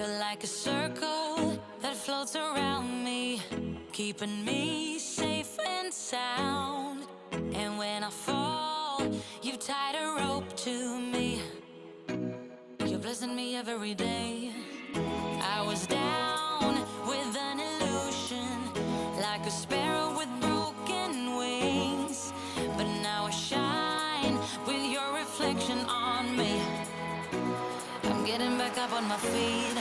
You're like a circle that floats around me, keeping me safe and sound. And when I fall, you tied a rope to me. You're blessing me every day. I was down with an illusion, like a sparrow with broken wings. But now I shine with your reflection on me. I'm getting back up on my feet.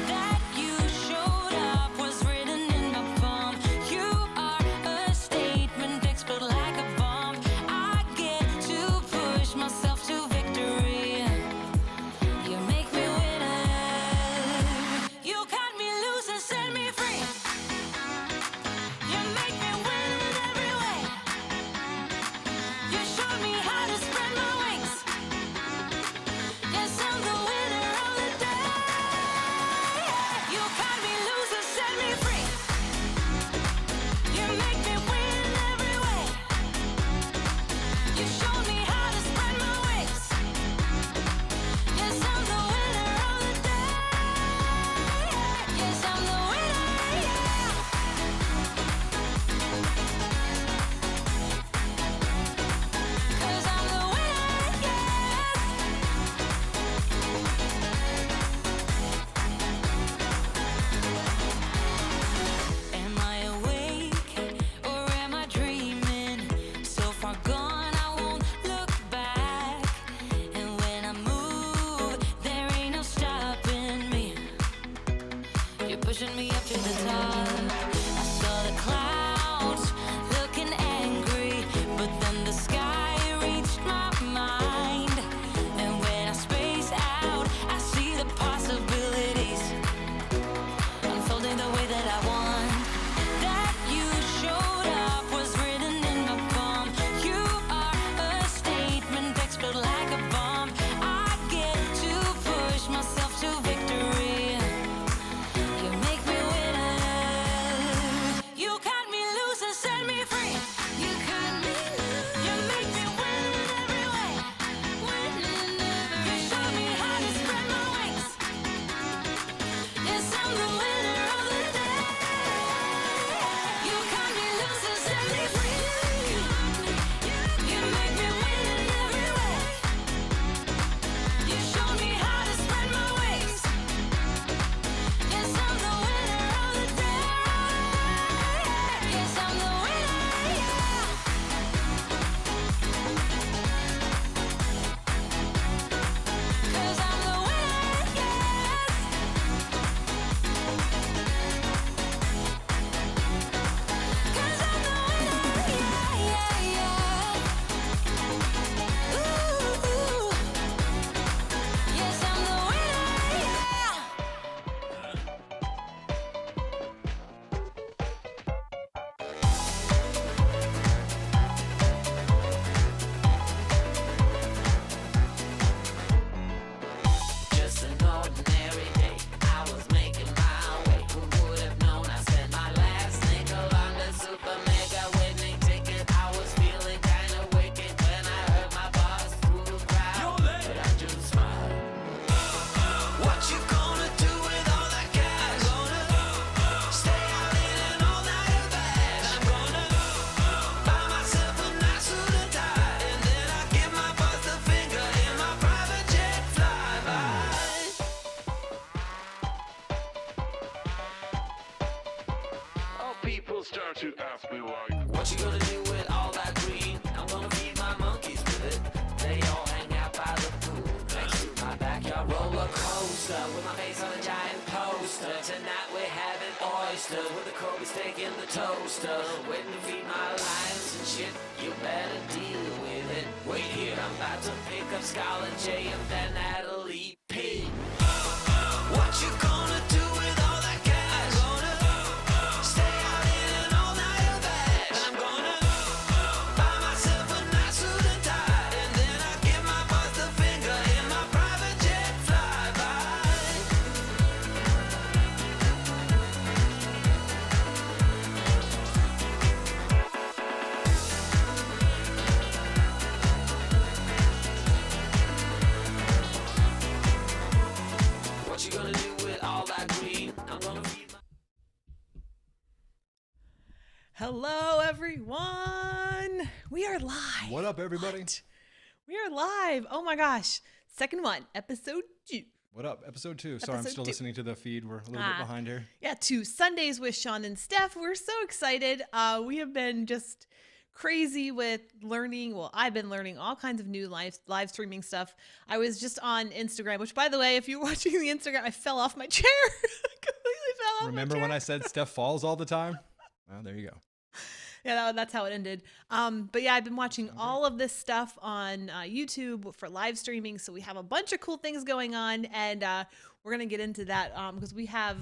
That you showed up was written in my palm. You are a statement, explode like a bomb. I get to push myself to victory. You make me winner. You cut me loose and set me free. You make me win in every way. You showed me how to spread my wings. Yes, I'm the winner of the day. You cut me loose and set me free. You make me win in every way. You showed me how to spread my wings. Yes, I'm the winner of the day. Yes, I'm the winner, yeah. 'Cause I'm the winner, yes. Am I awake or am I dreaming? So far gone, I won't look back. And when I move, there ain't no stopping me. You're pushing me up to the top. I saw the clouds looking angry, but then the sky reached my mind. And when I space out, I see the possibilities unfolding the way that I want. That you showed up was written in my palm. You are a statement, explode like a bomb. I get to push myself to victory. You make me winner. You cut me loose and set me free. You cut me loose. You make me win in every way. Win in every way. You showed me how to spread my wings. Yes, I'm the winner of the day. You cut me loose and set me free. You make me win in every way. You showed me how to spread my wings. Yes, I'm the winner of the day. Yes, I'm the winner, yeah. 'Cause I'm the winner, yes. 'Cause I'm the winner, yeah, yeah, yeah. Ooh, yes, I'm the winner, yeah. Just an ordinary day, I was making my way. Who would have known I spent my last nickel on the super mega winning ticket? I was feeling kinda wicked when I heard my boss through the crowd, but I just smiled. What you gonna do with all that cash? Gonna stay out in an all-nighter bash. I'm gonna buy myself a nice suit and tie, and then I give my boss the finger in my private jet flyby. People start to ask me like, What you gonna do with all that green? I'm gonna feed my monkeys with it. They all hang out by the pool next to my backyard roller coaster with my face on a giant poster. Tonight we're having oysters with the Kobe steak in the toaster. Waiting to feed my lions and shit. You better deal with it. Wait here, I'm about to pick up Scarlett J and then Natalie P. What you gonna do with all that cash? Gonna stay out in an all-nighter bash. I'm gonna buy myself a nice suit and tie, and then I give my boss the finger in my private jet flyby. Hello, everyone. We are live. What up, everybody? What? We are live. Oh my gosh. Second one, episode 2. What up? Episode 2. Sorry, I'm Episode still 2. listening to the feed. We're a little bit behind here. Yeah, 2 Sundays with Sean and Stef. We're so excited. We have been just crazy with learning. Well, I've been learning all kinds of new live streaming stuff. I was just on Instagram, which, by the way, if you're watching the Instagram, I fell off my chair. Completely fell off Remember my chair. when I said Steph falls all the time? Well, there you go. Yeah, that's how it ended. But yeah, I've been watching all of this stuff on YouTube for live streaming. So we have a bunch of cool things going on, and we're going to get into that because we have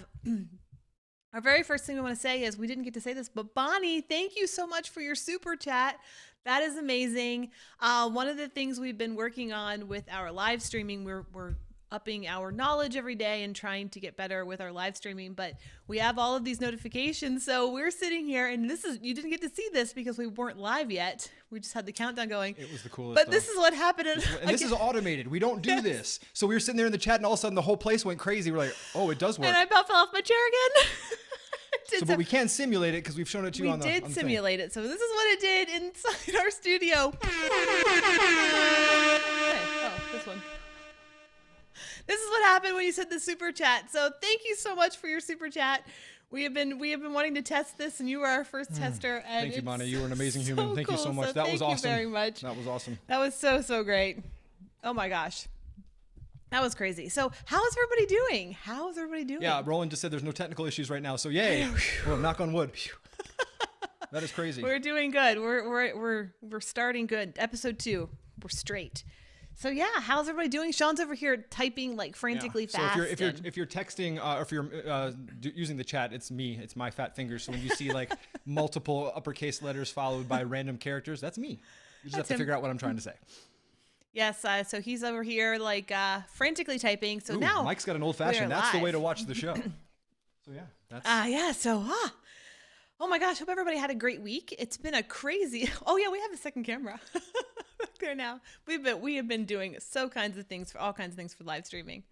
our very first thing we want to say is we didn't get to say this, but Bonnie, thank you so much for your super chat. That is amazing. One of the things we've been working on with our live streaming, we're upping our knowledge every day and trying to get better with our live streaming, but we have all of these notifications. So we're sitting here, and you didn't get to see this because we weren't live yet. We just had the countdown going. It was the coolest But stuff. this is what happened. And this is automated. We don't do this. So we were sitting there in the chat, and all of a sudden the whole place went crazy. We're like, oh, it does work. And I about fell off my chair again. But we can simulate it because we've shown it to you on the We did on the simulate it. So this is what it did inside our studio. Okay. Oh, this one. This is what happened when you said the super chat. So thank you so much for your super chat. We have been wanting to test this, and you were our first tester. And Thank you, it's Bonnie. You were an amazing so human. Thank you so cool. much. That was awesome. Thank you very much. That was awesome. That was so great. Oh my gosh. That was crazy. So how is everybody doing? How is everybody doing? Yeah, Roland just said there's no technical issues right now. So yay. Well, knock on wood. That is crazy. We're doing good. We're starting good. Episode 2. We're straight. So yeah, how's everybody doing? Sean's over here typing like frantically fast. So if you're texting or if you're using the chat, it's me. It's my fat fingers. So when you see like multiple uppercase letters followed by random characters, that's me. You just have to figure out what I'm trying to say. Yes. So he's over here like frantically typing. So now Mike's got an old fashioned. That's the way to watch the show. So yeah, that's. Yeah. So oh my gosh, hope everybody had a great week. It's been a crazy. Oh yeah, we have a second camera. There now. We have been doing all kinds of things for live streaming.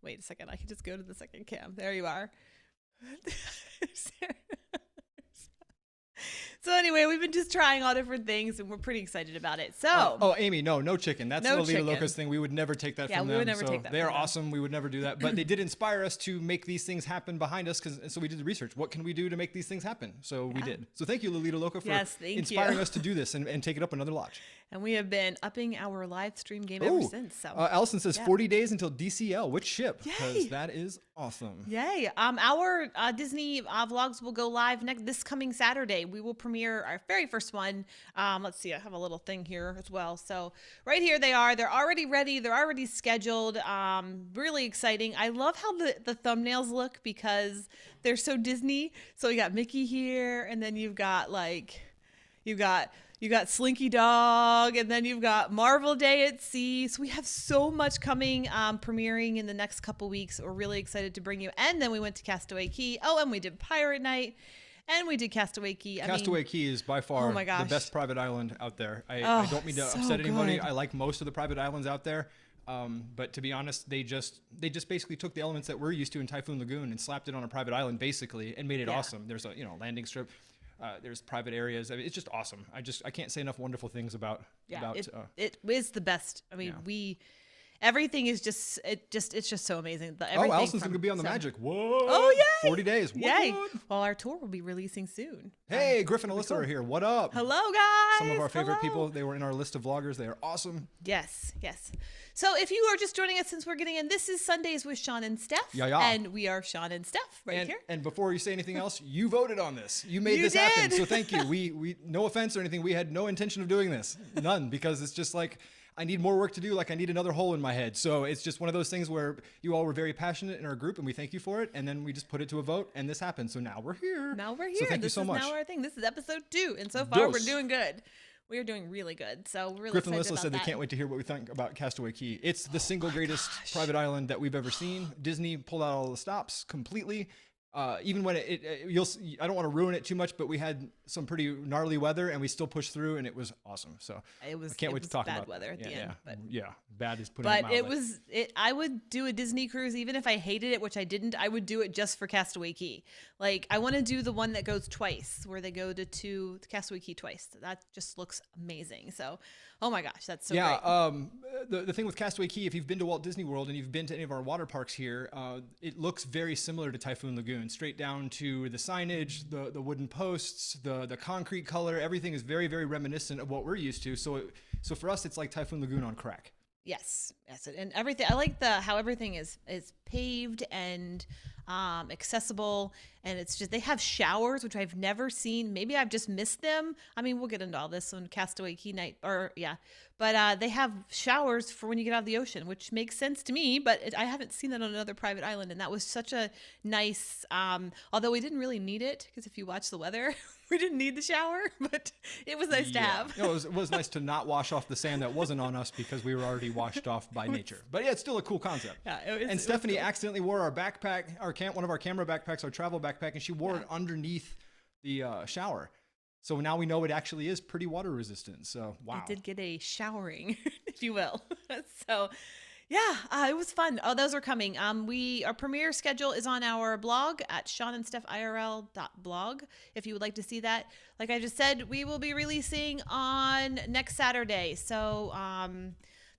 Wait a second, I can just go to the second cam. There you are. So anyway, we've been just trying all different things, and we're pretty excited about it. So Amy, no chicken. That's No the Lolita chicken. Locos thing. We would never take that Yeah, from we them. would never so take that they are from them. awesome. We would never do that. But they did inspire us to make these things happen behind us. So we did the research. What can we do to make these things happen? So we did. So thank you, Lolita Loco, for inspiring us to do this and take it up another notch. and we have been upping our live stream game ever since. So Allison says 40 days until DCL. Which ship? Yay. Because that is awesome. yay! Our Disney vlogs will go live this coming Saturday. We will premiere our very first one. Let's see, I have a little thing here as well. So right here they are. They're already ready. They're already scheduled. Really exciting. I love how the thumbnails look because they're so Disney. So you got Mickey here, and then you've got you got Slinky Dog, and then you've got Marvel Day at Sea. So we have so much coming, premiering in the next couple weeks. We're really excited to bring you. And then we went to Castaway Key. Oh, and we did Pirate Night, and we did Castaway Key. Castaway Key is by far oh my the gosh. best private island out there. I don't mean to so upset anybody. good. I like most of the private islands out there. But to be honest, they just basically took the elements that we're used to in Typhoon Lagoon and slapped it on a private island basically and made it awesome. There's a landing strip. There's private areas. I mean, it's just awesome. I can't say enough wonderful things about. It is the best. I mean, everything is it's just so amazing. Allison's gonna be on the Magic. Whoa! Oh yay! 40 days. Yay! What? Well, our tour will be releasing soon. Hey, Griffin and Alyssa are here. What up? Hello, guys. Some of our favorite Hello. people. They were in our list of vloggers. They are awesome. Yes. So if you are just joining us since we're getting in, this is Sundays with Sean and Steph. Yeah. And we are Sean and Steph here. And before you say anything else, you voted on this. You made this did. happen. So thank you. We no offense or anything. We had no intention of doing this. None, because it's just like I need more work to do. Like I need another hole in my head. So it's just one of those things where you all were very passionate in our group, and we thank you for it. And then we just put it to a vote, and this happened. So now we're here. So thank you so much. This is now our thing. This is episode 2, and so far we're doing good. We are doing really good. So we're really Griffin excited Lissa about said that. they can't wait to hear what we think about Castaway Key. It's the single greatest private island that we've ever seen. Disney pulled out all the stops completely. Even when you'll see, I don't want to ruin it too much, but we had some pretty gnarly weather, and we still pushed through, and it was awesome. So I can't wait to talk bad about weather at the end. Yeah, bad is putting it But mildly. I would do a Disney cruise even if I hated it, which I didn't. I would do it just for Castaway Key. Like I want to do the one that goes twice, where they go to Castaway Key twice. That just looks amazing. So, oh my gosh, that's so great. The thing with Castaway Key, if you've been to Walt Disney World and you've been to any of our water parks here, it looks very similar to Typhoon Lagoon, straight down to the signage, the wooden posts, the concrete color. Everything is very, very reminiscent of what we're used to. So for us, it's like Typhoon Lagoon on crack. Yes, and everything. I like how everything is paved and accessible, and it's just they have showers, which I've never seen. Maybe I've just missed them. I mean, we'll get into all this on Castaway Key night, but they have showers for when you get out of the ocean, which makes sense to me. But I haven't seen that on another private island, and that was such a nice. Although we didn't really need it, because if you watch the weather, we didn't need the shower, but it was nice to have. It was nice to not wash off the sand that wasn't on us because we were already washed off by nature. But yeah, it's still a cool concept. Yeah, and Stephanie accidentally wore our backpack, one of our camera backpacks, our travel backpack, and she wore it underneath the shower. So now we know it actually is pretty water resistant. So wow. I did get a showering, if you will. So yeah, it was fun. Oh, those are coming. Our premiere schedule is on our blog at SeanandStefIRL.blog. If you would like to see that, like I just said, we will be releasing on next Saturday. So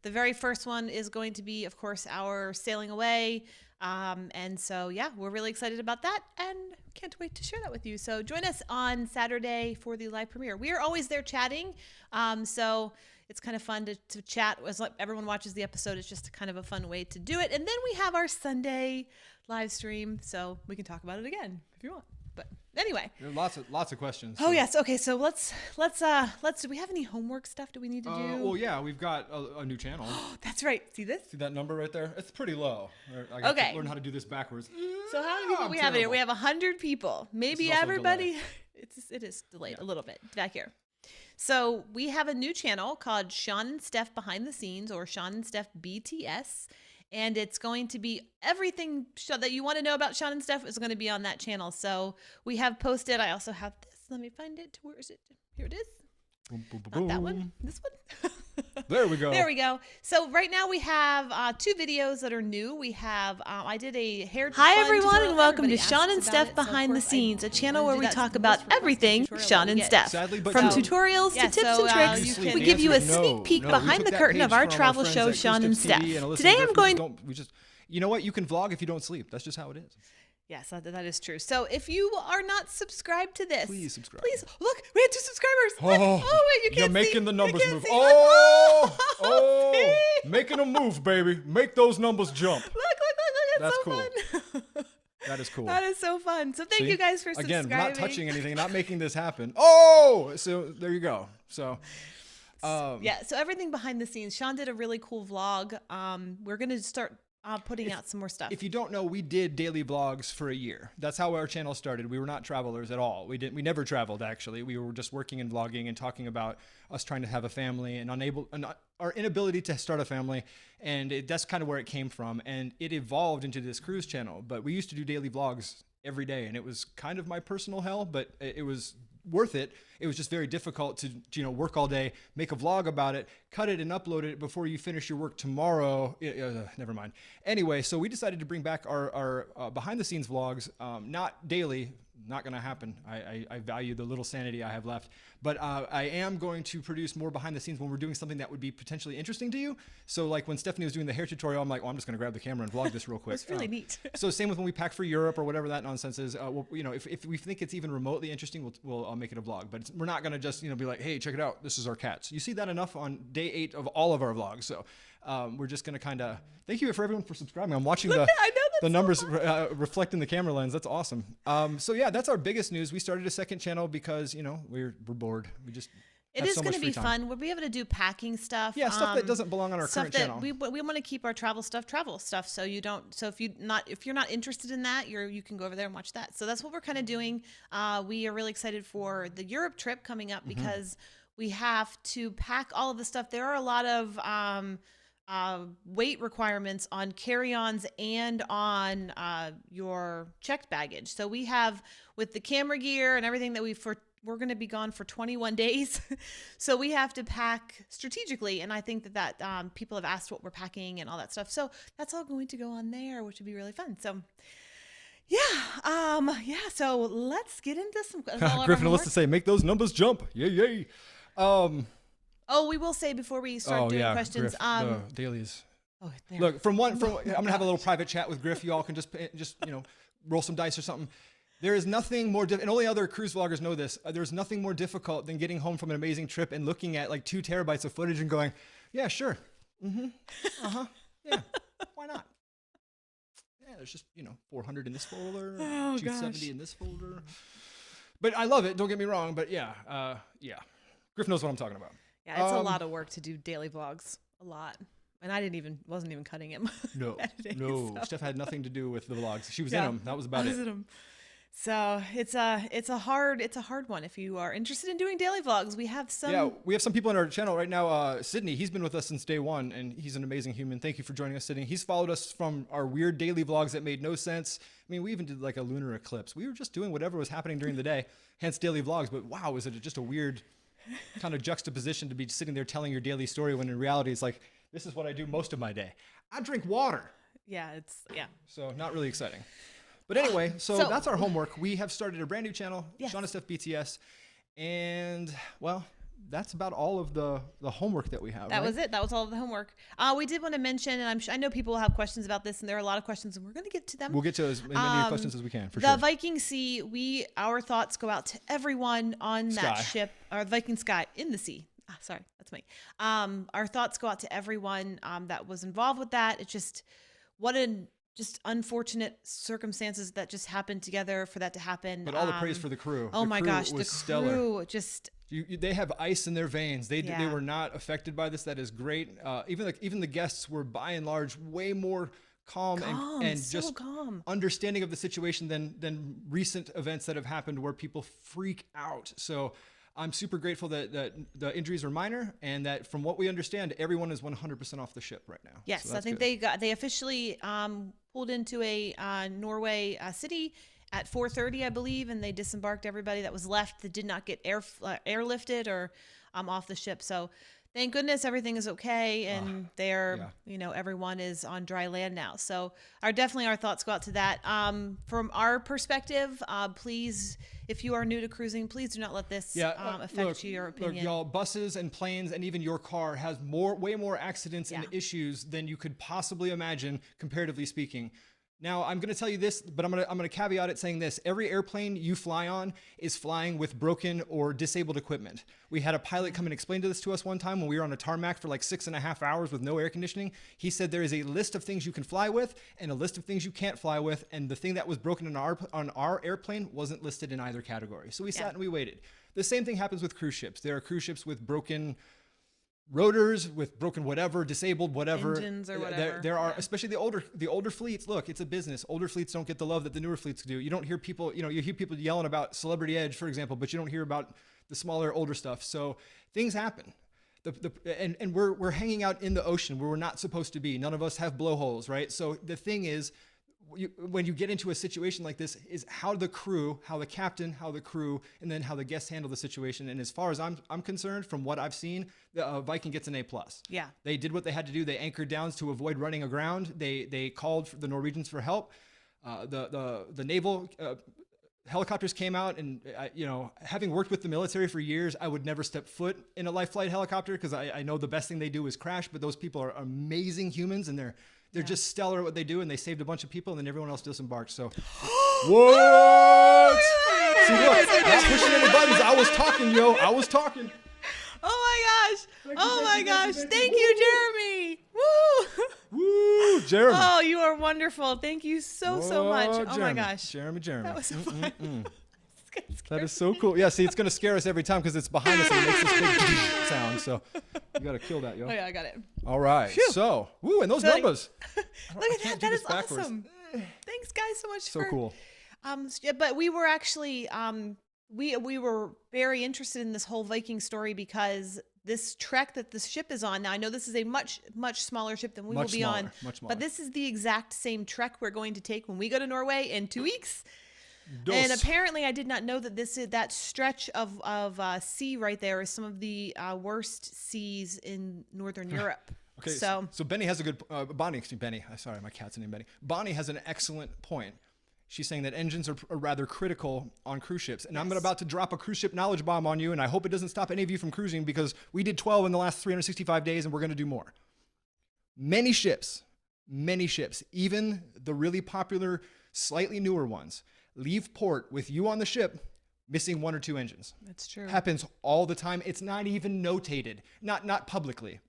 the very first one is going to be, of course, our sailing away. And so, yeah, we're really excited about that and can't wait to share that with you. So join us on Saturday for the live premiere. We are always there chatting. So it's kind of fun to chat as everyone watches the episode. It's just kind of a fun way to do it. And then we have our Sunday live stream, so we can talk about it again if you want. But anyway, there are lots of questions. Oh yes, okay. So let's. Do we have any homework stuff? Do we need to do? Well, yeah, we've got a new channel. That's right. See this? See that number right there? It's pretty low. I got to learn how to do this backwards. So how many people we have here? We have 100 people. Maybe everybody. It is delayed a little bit back here. So we have a new channel called Sean and Stef Behind the Scenes, or Sean and Stef BTS. And it's going to be everything that you want to know about Sean and Stef is going to be on that channel. So we have posted. I also have this. Let me find it. Where is it? Here it is. Boom, boom, boom, Not that boom. one. This one. There we go. There we go. So right now we have 2 videos that are new. We have I did a hair. Hi everyone, and welcome to Sean and Stef Behind the Scenes, a channel where we talk about everything Sean and Stef. Sadly, but From true. tutorials to tips and tricks, we give you a sneak peek behind the curtain of our travel show, Sean and Stef. Today I'm going. You know what? You can vlog if you don't sleep. That's just how it is. Yes, that is true. So if you are not subscribed to this, please subscribe. Please look, we had 2 subscribers. Oh, wait, you can't you're see. making the numbers move. See. Oh, making them move, baby. Make those numbers jump. Look. It's That's so cool. fun. That is cool. That is so fun. So thank you guys for subscribing. Again, we're not touching anything, not making this happen. Oh, so there you go. So. So everything behind the scenes. Sean did a really cool vlog. We're going to start putting out some more stuff. If you don't know, we did daily vlogs for a year. That's how our channel started. We were not travelers at all. We never traveled, actually. We were just working and vlogging and talking about us trying to have a family and our inability to start a family. And that's kind of where it came from. And it evolved into this cruise channel. But we used to do daily vlogs every day. And it was kind of my personal hell, but it was worth it. It was just very difficult to work all day, make a vlog about it, cut it and upload it before you finish your work tomorrow. Never mind. Anyway, so we decided to bring back our behind the scenes vlogs, not daily. Not going to happen. I value the little sanity I have left, but I am going to produce more behind the scenes when we're doing something that would be potentially interesting to you. So like when Stephanie was doing the hair tutorial, I'm like, I'm just going to grab the camera and vlog this real quick. It's really neat. So same with when we pack for Europe or whatever that nonsense is. If we think it's even remotely interesting, we'll make it a vlog. But we're not going to just be like, hey, check it out. This is our cats. You see that enough on day 8 of all of our vlogs. So we're just going to kind of thank you for everyone for subscribing. I'm watching the numbers reflecting the camera lens. That's awesome. So yeah, that's our biggest news. We started a second channel because we're bored. It is going to be fun. We'll be able to do packing stuff. Yeah, stuff that doesn't belong on our current channel. We want to keep our travel stuff. So you don't. So if you're not interested in that, you can go over there and watch that. So that's what we're kind of doing. We are really excited for the Europe trip coming up because we have to pack all of the stuff. There are a lot of weight requirements on carry-ons and on your checked baggage. So we have, with the camera gear and everything that we're going to be gone for 21 days. So we have to pack strategically. And I think that people have asked what we're packing and all that stuff. So that's all going to go on there, which would be really fun. So so let's get into some. Griffin wants to say, make those numbers jump. Yay. We will say before we start doing questions. The dailies. Oh, there. Look, I'm gonna have a little private chat with Griff. You all can just roll some dice or something. There is nothing more, and only other cruise vloggers know this. There's nothing more difficult than getting home from an amazing trip and looking at like 2 terabytes of footage and going, yeah, sure, yeah, why not? Yeah, there's just 400 in this folder, 270 in this folder. But I love it. Don't get me wrong. But yeah. Griff knows what I'm talking about. Yeah, it's a lot of work to do daily vlogs. A lot. And I wasn't even cutting him. No. Stef had nothing to do with the vlogs. She was in them. That was about it. So it's a hard one. If you are interested in doing daily vlogs, we have some. Yeah, we have some people on our channel right now. Sydney, he's been with us since day one, and he's an amazing human. Thank you for joining us, Sydney. He's followed us from our weird daily vlogs that made no sense. I mean, we even did like a lunar eclipse. We were just doing whatever was happening during the day, hence daily vlogs. But wow, is it just a weird kind of juxtaposition to be sitting there telling your daily story when in reality it's like, this is what I do most of my day. I drink water. Yeah, So not really exciting. But anyway, so that's our homework. We have started a brand new channel, Sean and Stef BTS. And well, that's about all of the homework that we have. That was it. That was all of the homework. We did want to mention, and I know people will have questions about this, and there are a lot of questions, and we're going to get to them. We'll get to as many questions as we can, for sure. sure. The Viking Sea, our thoughts go out to everyone on that ship, or the Viking Sky, in the sea. Sorry, that's me. Our thoughts go out to everyone that was involved with that. It's just just unfortunate circumstances that just happened together for that to happen. But all the praise for the crew. Oh my gosh, the stellar. Crew just. They have ice in their veins. They were not affected by this. That is great. Even the guests were by and large way more calm and so just calm. Understanding of the situation than recent events that have happened where people freak out. So I'm super grateful that the injuries are minor and that from what we understand, everyone is 100% off the ship right now. Yes, so I think they officially pulled into a Norway city at 4:30, I believe, and they disembarked everybody that was left that did not get airlifted or off the ship. So thank goodness everything is okay, and everyone is on dry land now. So our thoughts go out to that. From our perspective, please, if you are new to cruising, please do not let this affect your opinion. Look, y'all, buses and planes and even your car has way more accidents and issues than you could possibly imagine, comparatively speaking. Now, I'm going to tell you this, but I'm going to caveat it saying this. Every airplane you fly on is flying with broken or disabled equipment. We had a pilot come and explain this to us one time when we were on a tarmac for like 6.5 hours with no air conditioning. He said there is a list of things you can fly with and a list of things you can't fly with, and the thing that was broken on our airplane wasn't listed in either category. So we sat and we waited. The same thing happens with cruise ships. There are cruise ships with broken rotors, with broken whatever, disabled whatever. Engines or whatever. There are, especially the older fleets. Look, it's a business. Older fleets don't get the love that the newer fleets do. You don't hear people, you hear people yelling about Celebrity Edge, for example, but you don't hear about the smaller, older stuff. So things happen. And we're hanging out in the ocean where we're not supposed to be. None of us have blowholes, right? So the thing is, when you get into a situation like this, is how the captain, how the crew, and then how the guests handle the situation. And as far as I'm concerned, from what I've seen, the Viking gets an A+. Yeah. They did what they had to do. They anchored down to avoid running aground. They called for the Norwegians for help. The naval helicopters came out, and having worked with the military for years, I would never step foot in a life flight helicopter because I know the best thing they do is crash. But those people are amazing humans, and they're just stellar at what they do, and they saved a bunch of people, and then everyone else disembarked. So, what? See, look, not pushing any buttons. I was talking, yo. I was talking. Oh my gosh. Thank you, Jeremy. Woo. Woo, Jeremy. Oh, you are wonderful. Thank you so much. Jeremy. Oh my gosh. Jeremy. That was so fun. That is so cool. Yeah, see, it's going to scare us every time because it's behind us and it makes this big sound. So you got to kill that, yo. Oh, yeah, I got it. All right. Phew. So, and those numbers. Look at that. That is awesome. Thanks, guys, so much so for. Cool. But we were actually, we were very interested in this whole Viking story because this trek that the ship is on. Now, I know this is a much smaller ship than we will be on. Much smaller. But this is the exact same trek we're going to take when we go to Norway in 2 weeks. And apparently, I did not know that that stretch of sea right there is some of the worst seas in Northern Europe. Okay, so Benny has a good Bonnie. Excuse me, Benny. Sorry, my cat's named Benny. Bonnie has an excellent point. She's saying that engines are rather critical on cruise ships. And I'm about to drop a cruise ship knowledge bomb on you, and I hope it doesn't stop any of you from cruising, because we did 12 in the last 365 days, and we're going to do more. Many ships, even the really popular, slightly newer ones, leave port with you on the ship missing 1 or 2 engines. That's true. Happens all the time. It's not even notated, not publicly.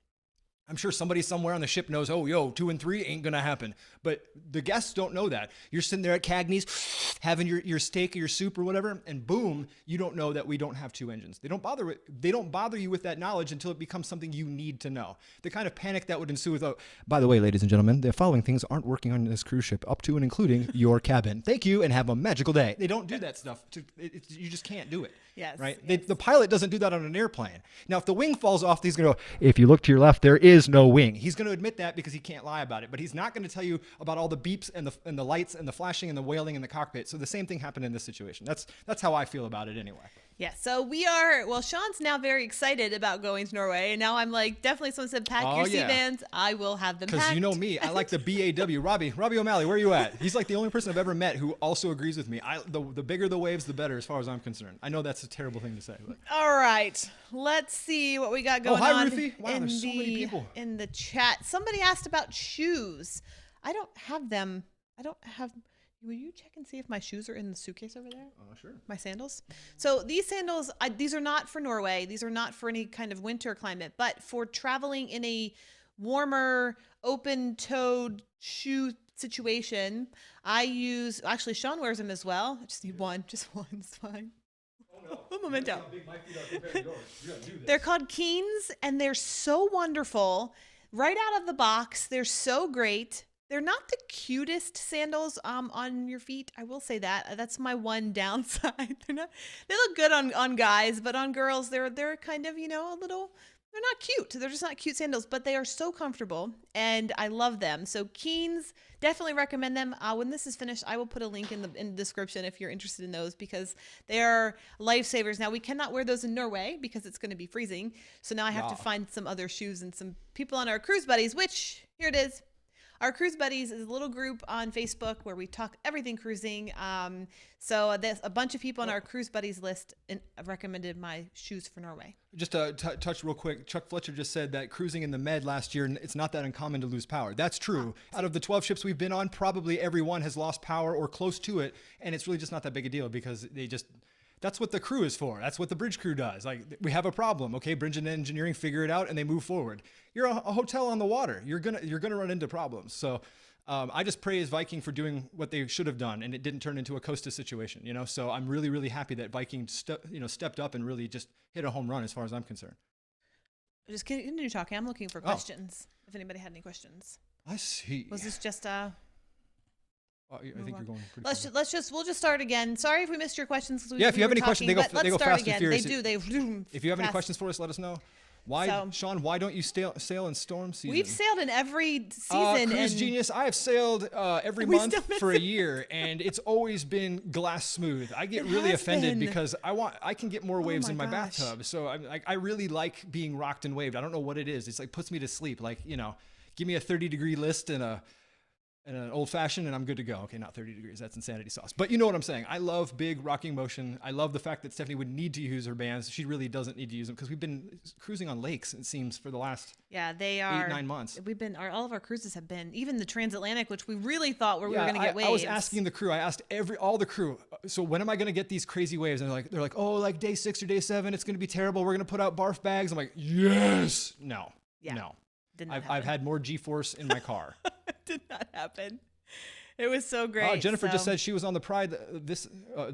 I'm sure somebody somewhere on the ship knows, 2 and 3 ain't gonna happen. But the guests don't know that. You're sitting there at Cagney's having your steak or your soup or whatever, and boom, you don't know that we don't have 2 engines. They don't bother you with that knowledge until it becomes something you need to know. The kind of panic that would ensue with, by the way, ladies and gentlemen, the following things aren't working on this cruise ship, up to and including your cabin. Thank you, and have a magical day. They don't do that stuff. You just can't do it. Yes. Right? Yes. The pilot doesn't do that on an airplane. Now, if the wing falls off, he's going to go, if you look to your left, there is no wing. He's going to admit that because he can't lie about it. But he's not going to tell you about all the beeps and the lights and the flashing and the wailing in the cockpit. So the same thing happened in this situation. That's how I feel about it anyway. Yeah, so Sean's now very excited about going to Norway, and now I'm like, definitely someone said, pack your sea bands. I will have them packed. Because you know me, I like the BAW. Robbie O'Malley, where are you at? He's like the only person I've ever met who also agrees with me. The bigger the waves, the better, as far as I'm concerned. I know that's a terrible thing to say. But. All right, let's see what we got going on. Ruthie. Wow, there's so many people. In the chat. Somebody asked about shoes. I don't have them. Will you check and see if my shoes are in the suitcase over there? Sure. My sandals. So these sandals, these are not for Norway. These are not for any kind of winter climate, but for traveling in a warmer, open-toed shoe situation. Actually, Sean wears them as well. I just need one. Just one is fine. Oh, no. One memento. They're called Keens, and they're so wonderful. Right out of the box, they're so great. They're not the cutest sandals on your feet. I will say that. That's my one downside. They look good on guys, but on girls, they're kind of, a little, they're not cute. They're just not cute sandals, but they are so comfortable, and I love them. So Keens, definitely recommend them. When this is finished, I will put a link in the description if you're interested in those, because they are lifesavers. Now, we cannot wear those in Norway because it's going to be freezing. So now I have to find some other shoes and some people on our cruise buddies, which, here it is. Our Cruise Buddies is a little group on Facebook where we talk everything cruising. So there's a bunch of people on our Cruise Buddies list and recommended my shoes for Norway. Just to touch real quick, Chuck Fletcher just said that cruising in the Med last year, it's not that uncommon to lose power. That's true. Out of the 12 ships we've been on, probably every one has lost power or close to it. And it's really just not that big a deal because that's what the crew is for. That's what the bridge crew does. Like, we have a problem. Okay, bridge and engineering figure it out and they move forward. You're a hotel on the water. You're gonna run into problems. So I just praise Viking for doing what they should have done, and it didn't turn into a Costa situation. So I'm really, really happy that Viking stepped up and really just hit a home run as far as I'm concerned. Just continue talking. I'm looking for questions. If anybody had any questions. I see. Was this just I think you're going pretty we'll just start again. Sorry if we missed your questions. If you have any questions, they go fast and furious. They do. If you have any questions for us, let us know. Sean, why don't you sail in storm season? We've sailed in every season. Cruise Genius, I have sailed every month for a year, and it's always been glass smooth. I get really offended because I can get more waves in my bathtub. So I really like being rocked and waved. I don't know what it is. It's like puts me to sleep. Like, give me a 30-degree list and an old fashioned and I'm good to go. Okay, not 30 degrees. That's insanity sauce. But you know what I'm saying. I love big rocking motion. I love the fact that Stephanie would need to use her bands. She really doesn't need to use them because we've been cruising on lakes, it seems, for the last 8-9 months. We've been, all of our cruises have been, even the transatlantic, which we really thought we were going to get waves. I was asking the crew. I asked all the crew, so when am I going to get these crazy waves? And they're like, oh, like day 6 or day 7, it's going to be terrible. We're going to put out barf bags. I'm like, yes. No. I've had more G-force in my car. Did not happen. It was so great. Jennifer just said she was on the Pride this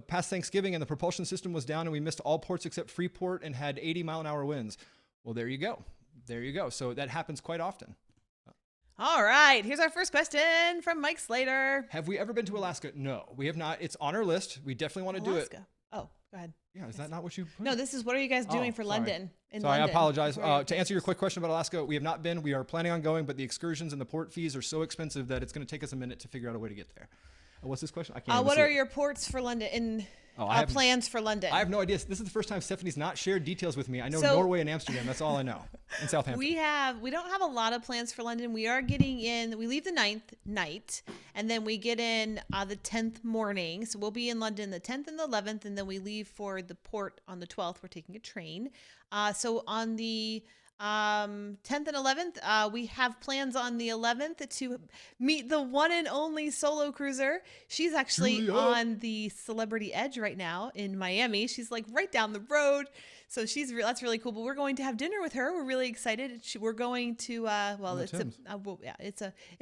past Thanksgiving and the propulsion system was down and we missed all ports except Freeport and had 80-mile-an-hour winds. Well, there you go. So that happens quite often. All right. Here's our first question from Mike Slater. Have we ever been to Alaska? No, we have not. It's on our list. We definitely want to do it. Oh, go ahead. Yeah, is that not what you put? No, this is what are you guys doing for London? Sorry, I apologize. To answer your quick question about Alaska, we have not been. We are planning on going, but the excursions and the port fees are so expensive that it's going to take us a minute to figure out a way to get there. What's this question? I can't even What see are it. your ports for London? I haven't- Plans for London? I have no idea. This is the first time Stephanie's not shared details with me. I know So- Norway and Amsterdam. That's all I know. And Southampton. We don't have a lot of plans for London. We are getting in. We leave the 9th night, and then we get in the 10th morning. So we'll be in London the 10th and the 11th, and then we leave for the port on the 12th. We're taking a train. So on the 10th and 11th, we have plans on the 11th to meet the one and only solo cruiser. She's actually Julia. on the Celebrity Edge right now in Miami. She's like right down the road. So that's really cool. But we're going to have dinner with her. We're really excited. We're going to it's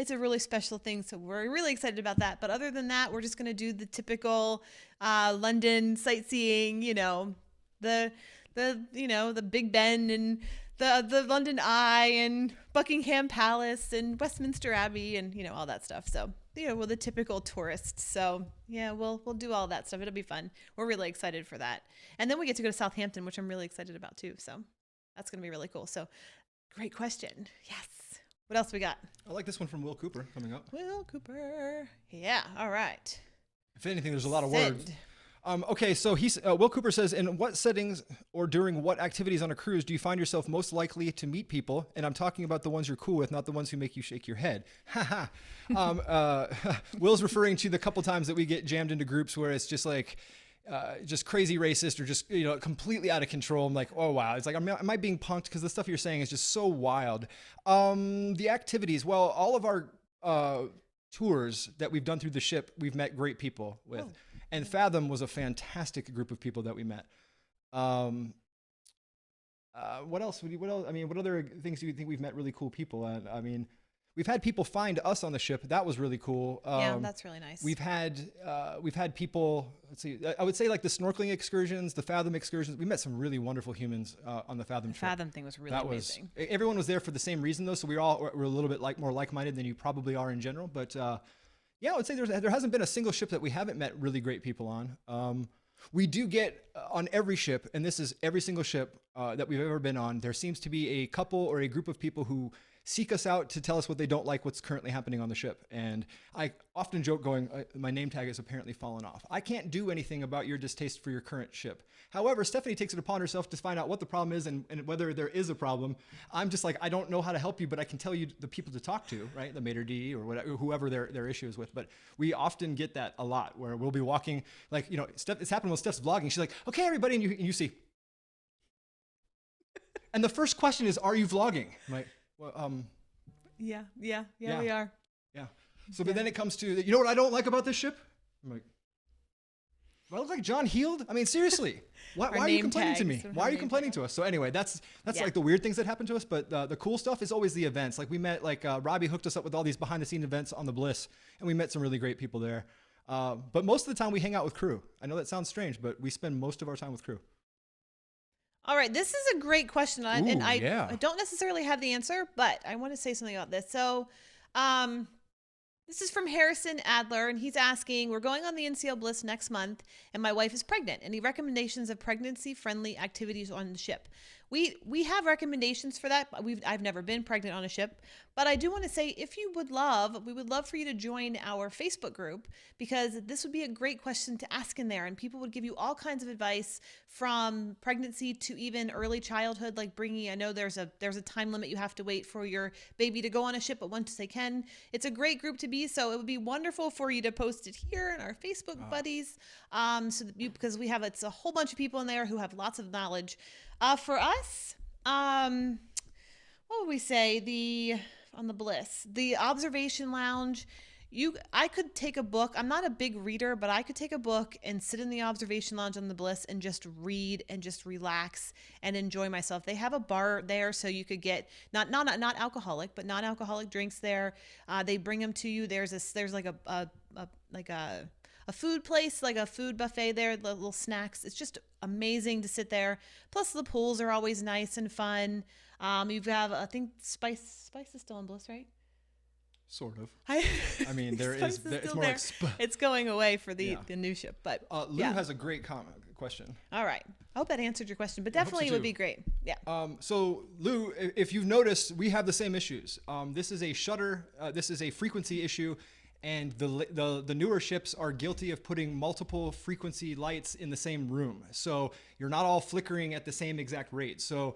a really special thing. So we're really excited about that. But other than that, we're just going to do the typical London sightseeing. The Big Ben and the London Eye and Buckingham Palace and Westminster Abbey and all that stuff. So we're the typical tourists. So yeah, we'll do all that stuff. It'll be fun. We're really excited for that. And then we get to go to Southampton, which I'm really excited about too. So that's gonna be really cool. So great question. Yes. What else we got? I like this one from Will Cooper coming up. Will Cooper. Yeah. All right. If anything, there's a lot of Send. words. Okay, so Will Cooper says, in what settings or during what activities on a cruise do you find yourself most likely to meet people? And I'm talking about the ones you're cool with, not the ones who make you shake your head. Will's referring to the couple times that we get jammed into groups where it's just like, just crazy racist or just, completely out of control. I'm like, oh, wow. It's like, am I being punked? Because the stuff you're saying is just so wild. The activities, well, all of our tours that we've done through the ship, we've met great people with. Oh. And Fathom was a fantastic group of people that we met. What else? What else? I mean, what other things do you think we've met really cool people at? I mean, we've had people find us on the ship. That was really cool. Yeah, that's really nice. We've had people. Let's see. I would say like the snorkeling excursions, the Fathom excursions. We met some really wonderful humans on the Fathom trip. Fathom thing was really amazing. Everyone was there for the same reason though, so we're a little bit more like-minded than you probably are in general. But yeah, I would say there hasn't been a single ship that we haven't met really great people on. We do get on every ship, and this is every single ship that we've ever been on, there seems to be a couple or a group of people who seek us out to tell us what they don't like what's currently happening on the ship. And I often joke going, my name tag has apparently fallen off. I can't do anything about your distaste for your current ship. However, Stephanie takes it upon herself to find out what the problem is and whether there is a problem. I'm just like, I don't know how to help you, but I can tell you the people to talk to, right? The maitre d' or whatever, whoever their issue is with. But we often get that a lot where we'll be walking, like, Steph, it's happened when Steph's vlogging. She's like, okay, everybody, and you see. And the first question is, are you vlogging? I'm like, well, Yeah, we are. Yeah. So, but then it comes to, what I don't like about this ship? I'm like, do I look like John Heald? I mean, seriously, why are you complaining to me? Why are you complaining to us? So anyway, that's like the weird things that happen to us. But the cool stuff is always the events. Like we met, Robbie hooked us up with all these behind the scenes events on the Bliss, and we met some really great people there. But most of the time we hang out with crew. I know that sounds strange, but we spend most of our time with crew. All right, this is a great question, I don't necessarily have the answer, but I want to say something about this. So, this is from Harrison Adler, and he's asking, we're going on the NCL Bliss next month, and my wife is pregnant. Any recommendations of pregnancy-friendly activities on the ship? We have recommendations for that. I've never been pregnant on a ship, but I do want to say, if you would love, we would love for you to join our Facebook group, because this would be a great question to ask in there, and people would give you all kinds of advice from pregnancy to even early childhood, like bringing, I know there's a time limit you have to wait for your baby to go on a ship, but once they can, it's a great group to be. So it would be wonderful for you to post it here in our Facebook buddies, because it's a whole bunch of people in there who have lots of knowledge. For us, what would we say? On the Bliss, the observation lounge, I could take a book. I'm not a big reader, but I could take a book and sit in the observation lounge on the Bliss and just read and just relax and enjoy myself. They have a bar there, so you could get not alcoholic, but non-alcoholic drinks there. They bring them to you. There's like a food place, like a food buffet there, the little snacks. It's just amazing to sit there. Plus the pools are always nice and fun. You've got, I think Spice is still in Bliss, right? Sort of. I mean, it's more like it's going away for the new ship, but Lou has a great question. All right. I hope that answered your question, but definitely it would be great. Yeah. So Lou, if you've noticed, we have the same issues. This is a shutter. This is a frequency issue. And the newer ships are guilty of putting multiple frequency lights in the same room. So you're not all flickering at the same exact rate. So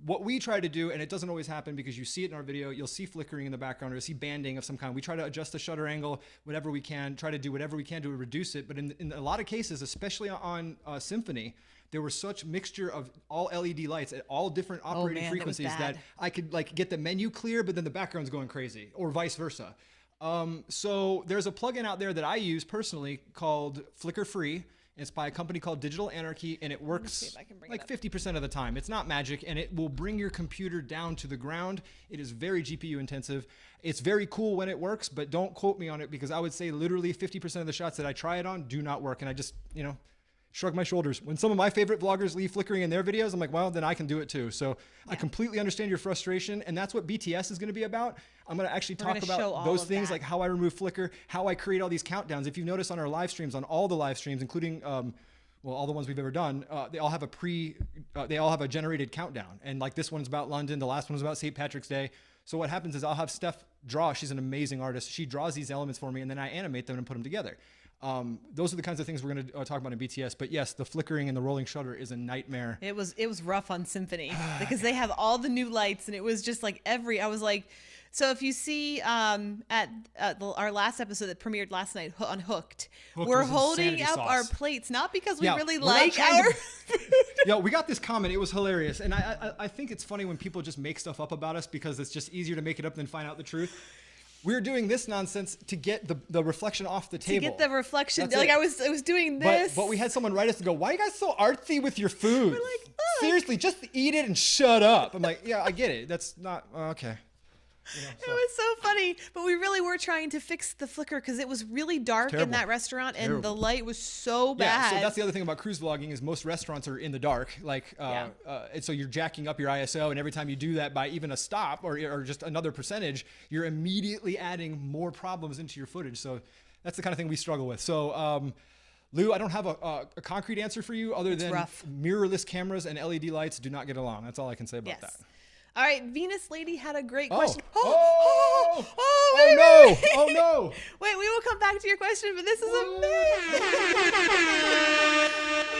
what we try to do, and it doesn't always happen because you see it in our video, you'll see flickering in the background or you'll see banding of some kind. We try to adjust the shutter angle, whatever we can, try to do whatever we can to reduce it. But in a lot of cases, especially on Symphony, there was such mixture of all LED lights at all different operating frequencies that I could like get the menu clear, but then the background's going crazy, or vice versa. So there's a plugin out there that I use personally called Flicker Free. It's by a company called Digital Anarchy, and it works like 50% of the time. It's not magic, and it will bring your computer down to the ground. It is very GPU intensive. It's very cool when it works, but don't quote me on it because I would say literally 50% of the shots that I try it on do not work, and I just, shrug my shoulders. When some of my favorite vloggers leave flickering in their videos, I'm like, well, then I can do it too. So I completely understand your frustration, and that's what BTS is going to be about. I'm going to actually talk about those things, like how I remove flicker, how I create all these countdowns. If you've noticed on our live streams, on all the live streams, including all the ones we've ever done, they all have a generated countdown. And like this one's about London, the last one was about St. Patrick's Day. So what happens is I'll have Stef draw. She's an amazing artist. She draws these elements for me, and then I animate them and put them together. Those are the kinds of things we're going to talk about in BTS. But yes, the flickering and the rolling shutter is a nightmare. It was rough on Symphony because they have all the new lights, and it was just like I was like, so if you see at our last episode that premiered last night on Hooked, we're holding up our plates not because we really like our we got this comment. It was hilarious, and I think it's funny when people just make stuff up about us because it's just easier to make it up than find out the truth. We're doing this nonsense to get the reflection off the table. To get the reflection. That's like it. I was doing this. But we had someone write us and go, why are you guys so artsy with your food? We're like, seriously, just eat it and shut up. I'm like, yeah, I get it. That's not, okay. It was so funny, but we really were trying to fix the flicker because it was really dark in that restaurant, and the light was so bad. Yeah, so that's the other thing about cruise vlogging is most restaurants are in the dark, and so you're jacking up your ISO, and every time you do that by even a stop or just another percentage, you're immediately adding more problems into your footage. So that's the kind of thing we struggle with. So Lou, I don't have a concrete answer for you other than mirrorless cameras and LED lights do not get along. That's all I can say about that. All right, Venus Lady had a great question. Oh no! Wait, we will come back to your question, but this is amazing.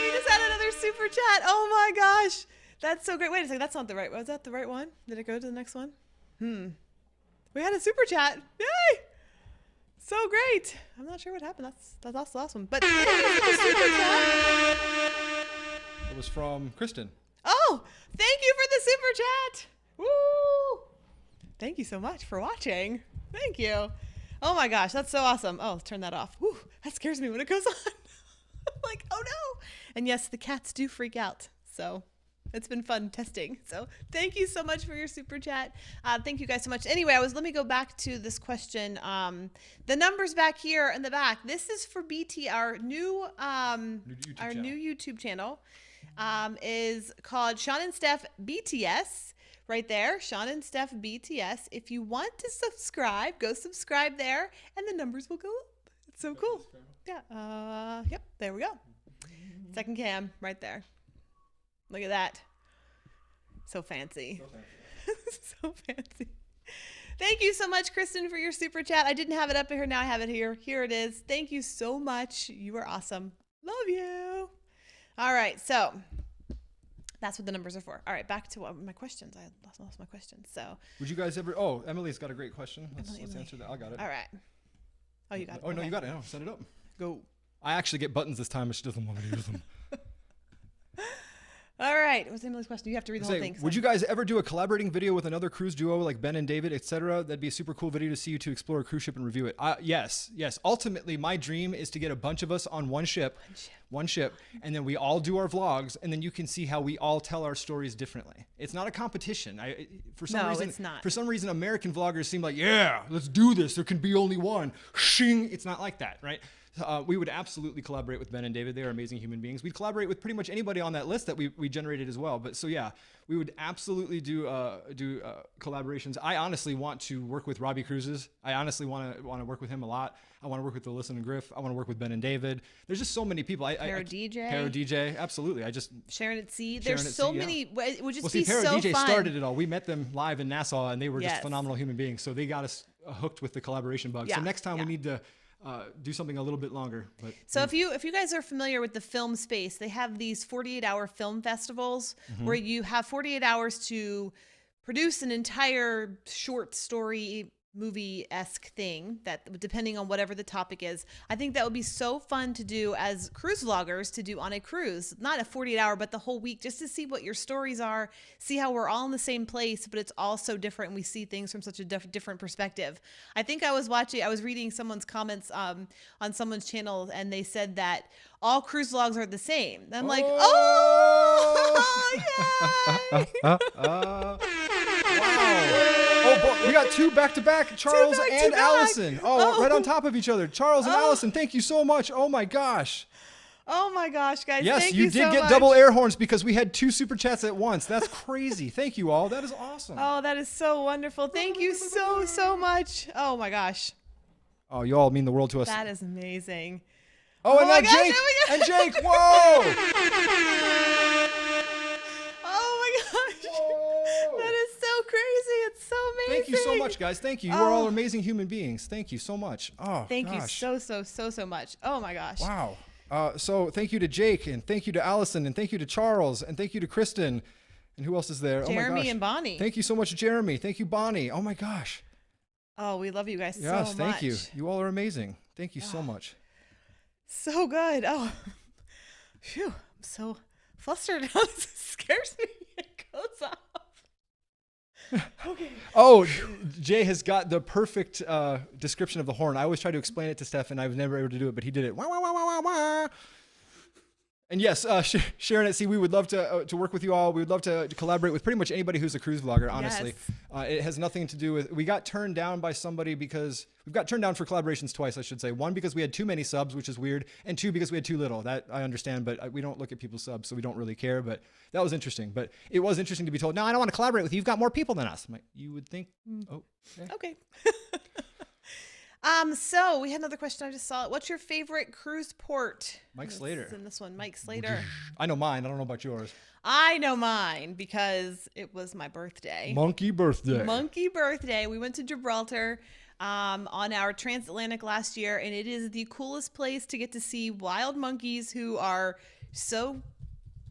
We just had another super chat. Oh my gosh, that's so great. Wait a second, that's not the right. Was that the right one? Did it go to the next one? We had a super chat. Yay! So great. I'm not sure what happened. That's awesome. But super chat. It was from Kristen. Oh, thank you for the super chat. Woo! Thank you so much for watching. Thank you. Oh my gosh, that's so awesome. Oh, turn that off. Woo, that scares me when it goes on. I'm like, oh no. And yes, the cats do freak out. So it's been fun testing. So thank you so much for your super chat. Thank you guys so much. Anyway, let me go back to this question. The numbers back here in the back. This is for BT, our new YouTube channel. Is called Sean and Stef BTS. Right there, Sean and Stef BTS. If you want to subscribe, go subscribe there, and the numbers will go up. It's so cool. Yeah. Yep. There we go. Second cam right there. Look at that. So fancy. So fancy. Thank you so much, Kristen, for your super chat. I didn't have it up here. Now I have it here. Here it is. Thank you so much. You are awesome. Love you. All right. So that's what the numbers are for. All right, back to my questions. I lost my questions. So would you guys ever? Oh, Emily's got a great question. Let's answer that. I got it. All right. Oh, you got it. Oh no, you got it. No, set it up. Go. I actually get buttons this time, but she doesn't want me to use them. All right. What's Emily's question? You have to read the whole thing. Would you guys ever do a collaborating video with another cruise duo like Ben and David, etc.? That'd be a super cool video to see you to explore a cruise ship and review it. Yes. Ultimately, my dream is to get a bunch of us on one ship, and then we all do our vlogs, and then you can see how we all tell our stories differently. It's not a competition. For some reason, it's not. For some reason, American vloggers seem like, yeah, let's do this. There can be only one. Shing. It's not like that, right? We would absolutely collaborate with Ben and David. They are amazing human beings. We'd collaborate with pretty much anybody on that list that we generated as well. But so yeah, we would absolutely do collaborations. I honestly want to work with Robbie Cruises. I honestly want to work with him a lot. I want to work with Alyssa and Griff. I want to work with Ben and David. There's just so many people. Para DJ, absolutely. Sharon at Sea. There's so many. It would just be Para so DJ fun. started it all. We met them live in Nassau, and they were just phenomenal human beings. So they got us hooked with the collaboration bug. So Yeah, next time yeah. we need to do something a little bit longer. But So if you guys are familiar with the film space, they have these 48-hour film festivals where you have 48 hours to produce an entire short story movie-esque thing that depending on whatever the topic is. I think that would be so fun to do as cruise vloggers to do on a cruise, not a 48-hour, but the whole week, just to see what your stories are, see how we're all in the same place, but it's all so different and we see things from such a different perspective. I think I was reading someone's comments on someone's channel and they said that all cruise vlogs are the same. And I'm like, oh, yay! Wow. Oh, but we got two back-to-back, Charles back to and back. Allison. Oh, right on top of each other. Charles and Allison, thank you so much. Oh my gosh. Oh my gosh, guys. Yes, Thank you you did so get much. double air horns because we had 2 super chats at once. That's crazy. Thank you all. That is awesome. Oh, that is so wonderful. Thank you so much. Oh my gosh. Oh, you all mean the world to us. That is amazing. Oh, and my now gosh, Jake. there we And Jake. Whoa. Oh my gosh. Whoa. That is so crazy. It's so amazing. Thank you so much, guys. Thank you. You are all amazing human beings. Thank you so much. Oh, Thank gosh. you so much. Oh my gosh. Wow. So thank you to Jake, and thank you to Allison, and thank you to Charles, and thank you to Kristen, and who else is there? Jeremy oh my gosh. and Bonnie. Thank you so much, Jeremy. Thank you, Bonnie. Oh my gosh. Oh, we love you guys so Yes, much. thank you. You all are amazing. Thank you so much. So good. Oh, phew. I'm so flustered. It scares me. It goes off. Okay. Oh, Jay has got the perfect description of the horn. I always try to explain it to Stef, and I was never able to do it, but he did it. Wah, wah, wah, wah, wah, wah. And yes, Sharon at Sea, we would love to work with you all. We would love to collaborate with pretty much anybody who's a cruise vlogger, honestly. Yes. It has nothing to do with, we got turned down by somebody because, we've got turned down for collaborations twice, I should say. 1, because we had too many subs, which is weird, and 2, because we had too little. That I understand, but we don't look at people's subs, so we don't really care, but that was interesting. But it was interesting to be told, no, I don't want to collaborate with you. You've got more people than us. I'm like, you would think, oh, okay. Okay. So we had another question. I just saw it. What's your favorite cruise port? Mike Slater. In this one, Mike Slater. I know mine. I don't know about yours. I know mine because it was my birthday. Monkey birthday. Monkey birthday. We went to Gibraltar on our transatlantic last year, and it is the coolest place to get to see wild monkeys who are so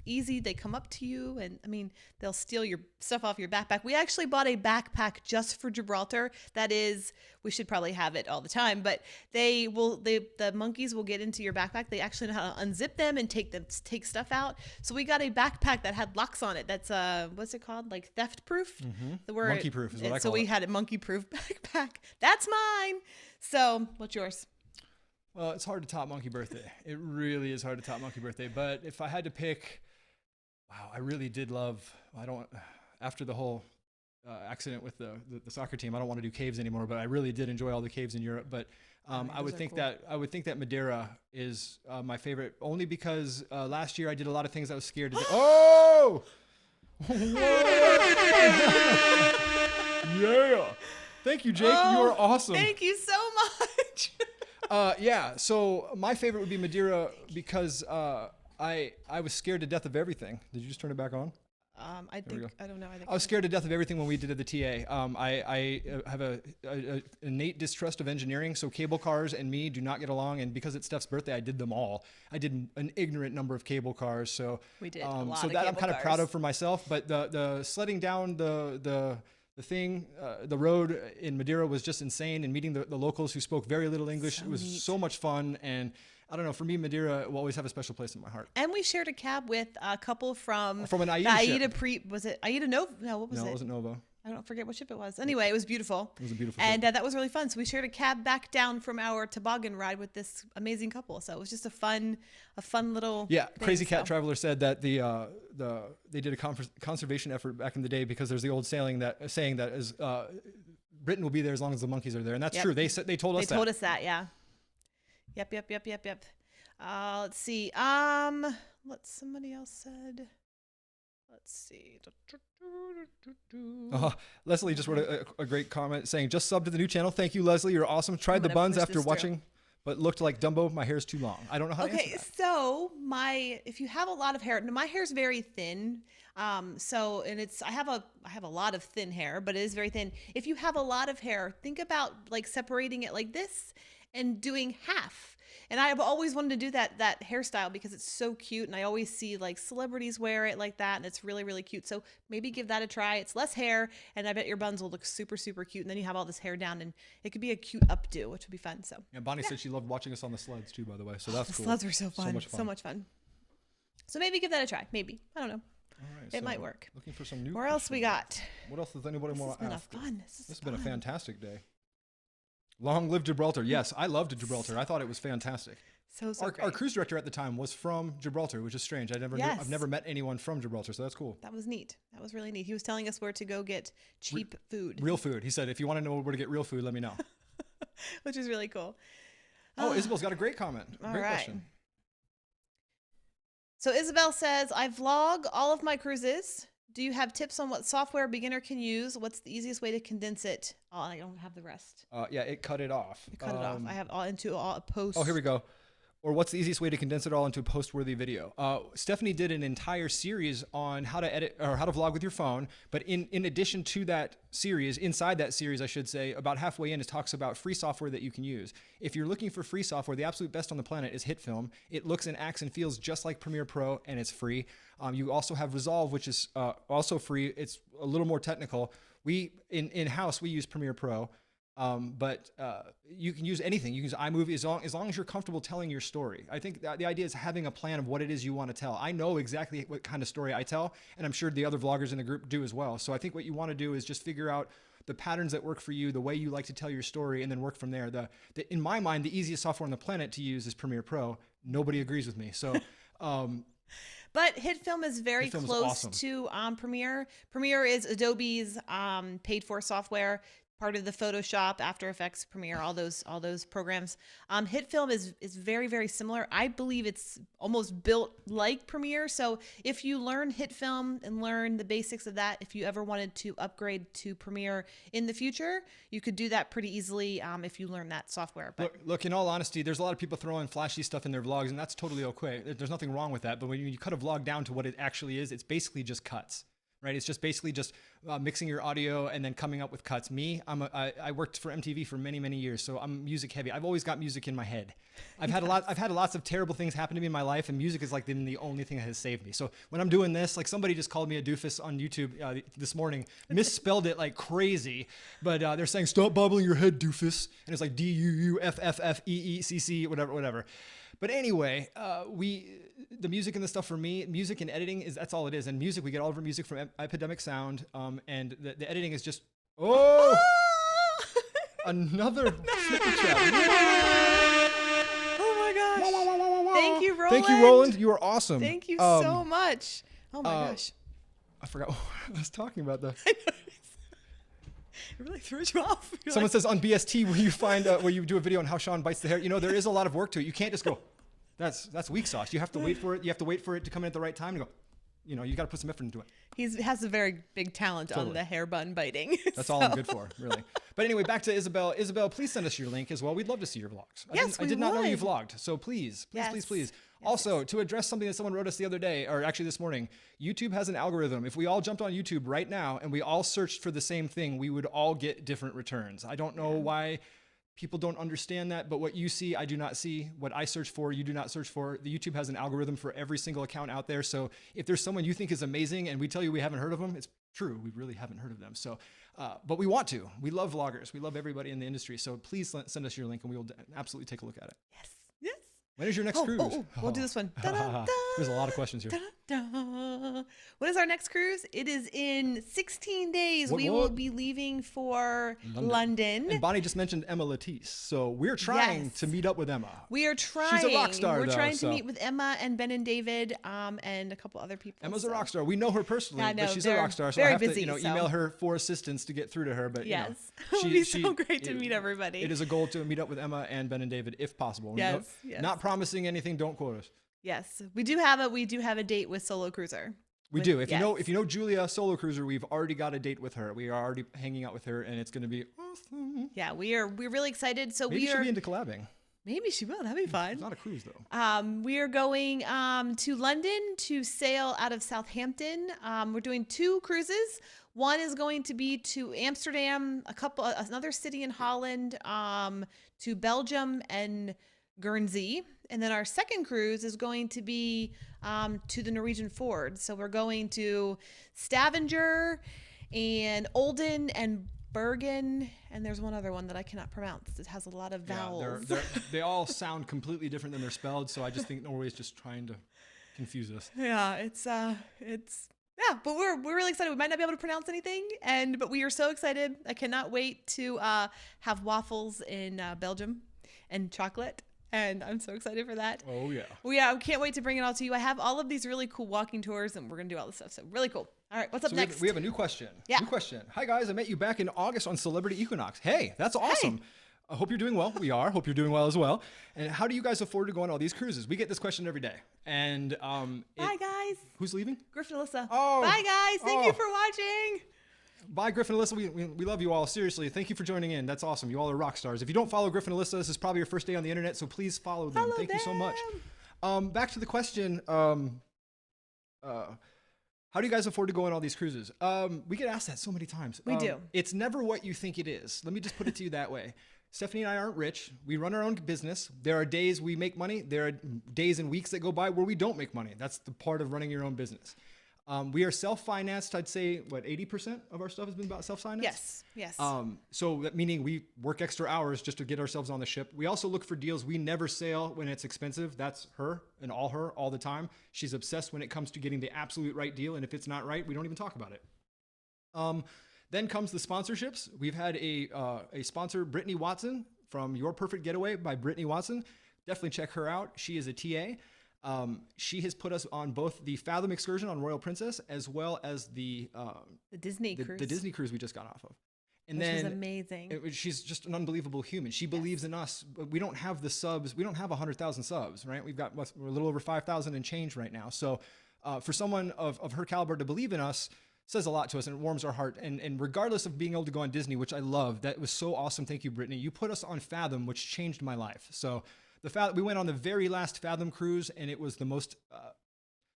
easy. They come up to you, and I mean, they'll steal your stuff off your backpack. We actually bought a backpack just for Gibraltar. That is, we should probably have it all the time, but the monkeys will get into your backpack. They actually know how to unzip them and take stuff out. So we got a backpack that had locks on it. That's what's it called? Like theft proof. The word Monkey proof is what I call So we it. had a monkey proof backpack. That's mine. So what's yours? Well, it's hard to top Monkey Birthday. It really is hard to top Monkey Birthday. But if I had to pick, wow, I really did love. After the whole accident with the soccer team, I don't want to do caves anymore. But I really did enjoy all the caves in Europe. But I would think that Madeira is my favorite, only because last year I did a lot of things I was scared to do. Oh! Yeah! Thank you, Jake. You are awesome. Thank you so much. Yeah, so my favorite would be Madeira because I was scared to death of everything. Did you just turn it back on? I don't know. I was scared to death of everything when we did the TA. I have a innate distrust of engineering, so cable cars and me do not get along. And because it's Steph's birthday, I did them all. I did an ignorant number of cable cars. So We did a lot so of that I'm cable kind of proud cars. of for myself. But the sledding down the road in Madeira was just insane, and meeting the locals who spoke very little English. It was so much fun, and I don't know, for me, Madeira will always have a special place in my heart. And we shared a cab with a couple from an AIDA the ship. Was it AIDA Nova? No, what was No, it? it wasn't Nova. I don't forget what ship it was. Anyway, it was beautiful. It was a beautiful And ship. that was really fun. So we shared a cab back down from our toboggan ride with this amazing couple. So it was just a fun little Yeah, thing, Crazy Cat so. Traveler said that they did a conservation effort back in the day because there's the old saying that is Britain will be there as long as the monkeys are there, and that's Yep. true. They told us They told us that, yeah. Yep. Let's see. Somebody else said. Let's see. Leslie just wrote a great comment saying, "Just subbed to the new channel. Thank you, Leslie. You're awesome. Tried the gonna buns push after this through. watching, but looked like Dumbo. My hair's too long. I don't know how to answer Okay, that. so if you have a lot of hair, my hair's very thin. And I have a lot of thin hair, but it is very thin. If you have a lot of hair, think about like separating it like this and doing half. And I've always wanted to do that hairstyle because it's so cute, and I always see like celebrities wear it like that, and it's really, really cute. So maybe give that a try. It's less hair, and I bet your buns will look super, super cute. And then you have all this hair down, and it could be a cute updo, which would be fun. So Yeah, Bonnie said she loved watching us on the sleds too, by the way. So that's the cool. sleds were so fun. So much fun. So maybe give that a try. Maybe. I don't know. All right, It so might work. Looking for some new. Where else we questions. got? What else does anybody This has want to been ask? fun. This has been a fantastic day. Long live Gibraltar. Yes, I loved Gibraltar. I thought it was fantastic. So Our great. cruise director at the time was from Gibraltar, which is strange. Yes. I've never met anyone from Gibraltar, so that's cool. That was neat. That was really neat. He was telling us where to go get cheap food, Real food. He said, if you want to know where to get real food, let me know. which is really cool. Oh, Isabel's got a great comment. All Great right. question. So Isabel says, I vlog all of my cruises. Do you have tips on what software a beginner can use? What's the easiest way to condense it? Oh, I don't have the rest. Yeah, it cut it off. I cut it off. I have all into a post. Oh, here we go. Or what's the easiest way to condense it all into a post-worthy video? Stephanie did an entire series on how to edit or how to vlog with your phone. But in addition to that series, inside that series, I should say, about halfway in, it talks about free software that you can use. If you're looking for free software, the absolute best on the planet is HitFilm. It looks and acts and feels just like Premiere Pro, and it's free. You also have Resolve, which is also free. It's a little more technical. In-house, we use Premiere Pro. But you can use anything. You can use iMovie as long as you're comfortable telling your story. I think that the idea is having a plan of what it is you want to tell. I know exactly what kind of story I tell, and I'm sure the other vloggers in the group do as well. So I think what you want to do is just figure out the patterns that work for you, the way you like to tell your story, and then work from there. In my mind, the easiest software on the planet to use is Premiere Pro. Nobody agrees with me. So. But HitFilm is very HitFilm is close awesome. to Premiere. Premiere is Adobe's paid-for software, part of the Photoshop, After Effects, Premiere, all those programs. HitFilm is very, very similar. I believe it's almost built like Premiere. So if you learn HitFilm and learn the basics of that, if you ever wanted to upgrade to Premiere in the future, you could do that pretty easily if you learn that software. But Look, in all honesty, there's a lot of people throwing flashy stuff in their vlogs, and that's totally okay. There's nothing wrong with that. But when you cut a vlog down to what it actually is, it's basically just cuts. Right, it's just basically just mixing your audio and then coming up with cuts. I worked for MTV for many, many years, so I'm music heavy. I've always got music in my head. I've had lots of terrible things happen to me in my life, and music is like the only thing that has saved me. So when I'm doing this, like somebody just called me a doofus on YouTube this morning, misspelled it like crazy, but they're saying stop bobbling your head, doofus, and it's like DUUFFFEECC, whatever. But anyway, the music and the stuff for me, music and editing that's all it is. And music, we get all of our music from Epidemic Sound, and the editing is just another super chat. oh my gosh! Thank you, Roland. Thank you, Roland. You are awesome. Thank you so much. Oh my gosh! I forgot what I was talking about. It really throws you off. Someone says on BST where you find where you do a video on how Sean bites the hair. You know, there is a lot of work to it. You can't just go. That's weak sauce. You have to wait for it. You have to wait for it to come in at the right time and go. You know, you got to put some effort into it. He has a very big talent on the hair bun biting. That's all I'm good for, really. But anyway, back to Isabel. Isabel, please send us your link as well. We'd love to see your vlogs. I did not know you vlogged, so please. Also, to address something that someone wrote us the other day, or actually this morning, YouTube has an algorithm. If we all jumped on YouTube right now and we all searched for the same thing, we would all get different returns. I don't know why people don't understand that, but what you see, I do not see. What I search for, you do not search for. The YouTube has an algorithm for every single account out there. So if there's someone you think is amazing and we tell you we haven't heard of them, it's true. We really haven't heard of them. So, but we want to. We love vloggers. We love everybody in the industry. So please send us your link and we will absolutely take a look at it. Yes. When is your next cruise? We'll do this one. There's a lot of questions here. When is our next cruise? It is in 16 days. We will be leaving for London. And Bonnie just mentioned Emma Latisse. So we're trying to meet up with Emma. We are trying. She's a rock star, We're trying to meet with Emma and Ben and David and a couple other people. Emma's a rock star. We know her personally, but she's a rock star. So I have to email her for assistance to get through to her. But yes, it would be so great to meet everybody. It is a goal to meet up with Emma and Ben and David if possible. Yes. Not promising anything. Don't quote us. Yes, we do have a date with Solo Cruiser. We do. If you know Julia Solo Cruiser, we've already got a date with her. We are already hanging out with her, and it's going to be awesome. Yeah, we're really excited. So Maybe we should be into collabing. Maybe she will. That'd be fun. It's not a cruise though. We are going to London to sail out of Southampton. We're doing 2 cruises. One is going to be to Amsterdam, another city in Holland, to Belgium and Guernsey. And then our second cruise is going to be to the Norwegian Fjords. So we're going to Stavanger and Olden and Bergen, and there's one other one that I cannot pronounce. It has a lot of vowels. They all sound completely different than they're spelled, so I just think Norway is just trying to confuse us. Yeah, it's but we're really excited. We might not be able to pronounce anything, but we are so excited. I cannot wait to have waffles in Belgium and chocolate. And I'm so excited for that. Oh, yeah. Well, yeah, I can't wait to bring it all to you. I have all of these really cool walking tours, and we're going to do all this stuff. So really cool. All right, what's up next? We have a new question. Yeah. New question. Hi, guys. I met you back in August on Celebrity Equinox. Hey, that's awesome. Hey. I hope you're doing well. We are. Hope you're doing well as well. And how do you guys afford to go on all these cruises? We get this question every day. And Bye, guys. Who's leaving? Griffin and Alyssa. Oh. Bye, guys. Thank you for watching. Bye, Griffin and Alyssa. We love you all. Seriously, thank you for joining in. That's awesome. You all are rock stars. If you don't follow Griffin and Alyssa, this is probably your first day on the internet, so please follow them. Thank you so much. Back to the question. How do you guys afford to go on all these cruises? We get asked that so many times. We do. It's never what you think it is. Let me just put it to you that way. Stephanie and I aren't rich. We run our own business. There are days we make money. There are days and weeks that go by where we don't make money. That's the part of running your own business. We are self-financed. I'd say, 80% of our stuff has been about self-financed? Yes. So that meaning we work extra hours just to get ourselves on the ship. We also look for deals. We never sail when it's expensive. That's her and all the time. She's obsessed when it comes to getting the absolute right deal. And if it's not right, we don't even talk about it. Then comes the sponsorships. We've had a sponsor, Brittany Watson, from Your Perfect Getaway by Brittany Watson. Definitely check her out. She is a TA. She has put us on both the Fathom excursion on Royal Princess as well as the Disney cruise. The Disney cruise we just got off of. And Which then was amazing. She's just an unbelievable human. She believes in us. We don't have the subs. We don't have 100,000 subs, right? We're a little over 5,000 and change right now. So for someone of her caliber to believe in us says a lot to us, and it warms our heart. And regardless of being able to go on Disney, which I love, that was so awesome. Thank you, Brittany. You put us on Fathom, which changed my life. So we went on the very last Fathom cruise, and it was the most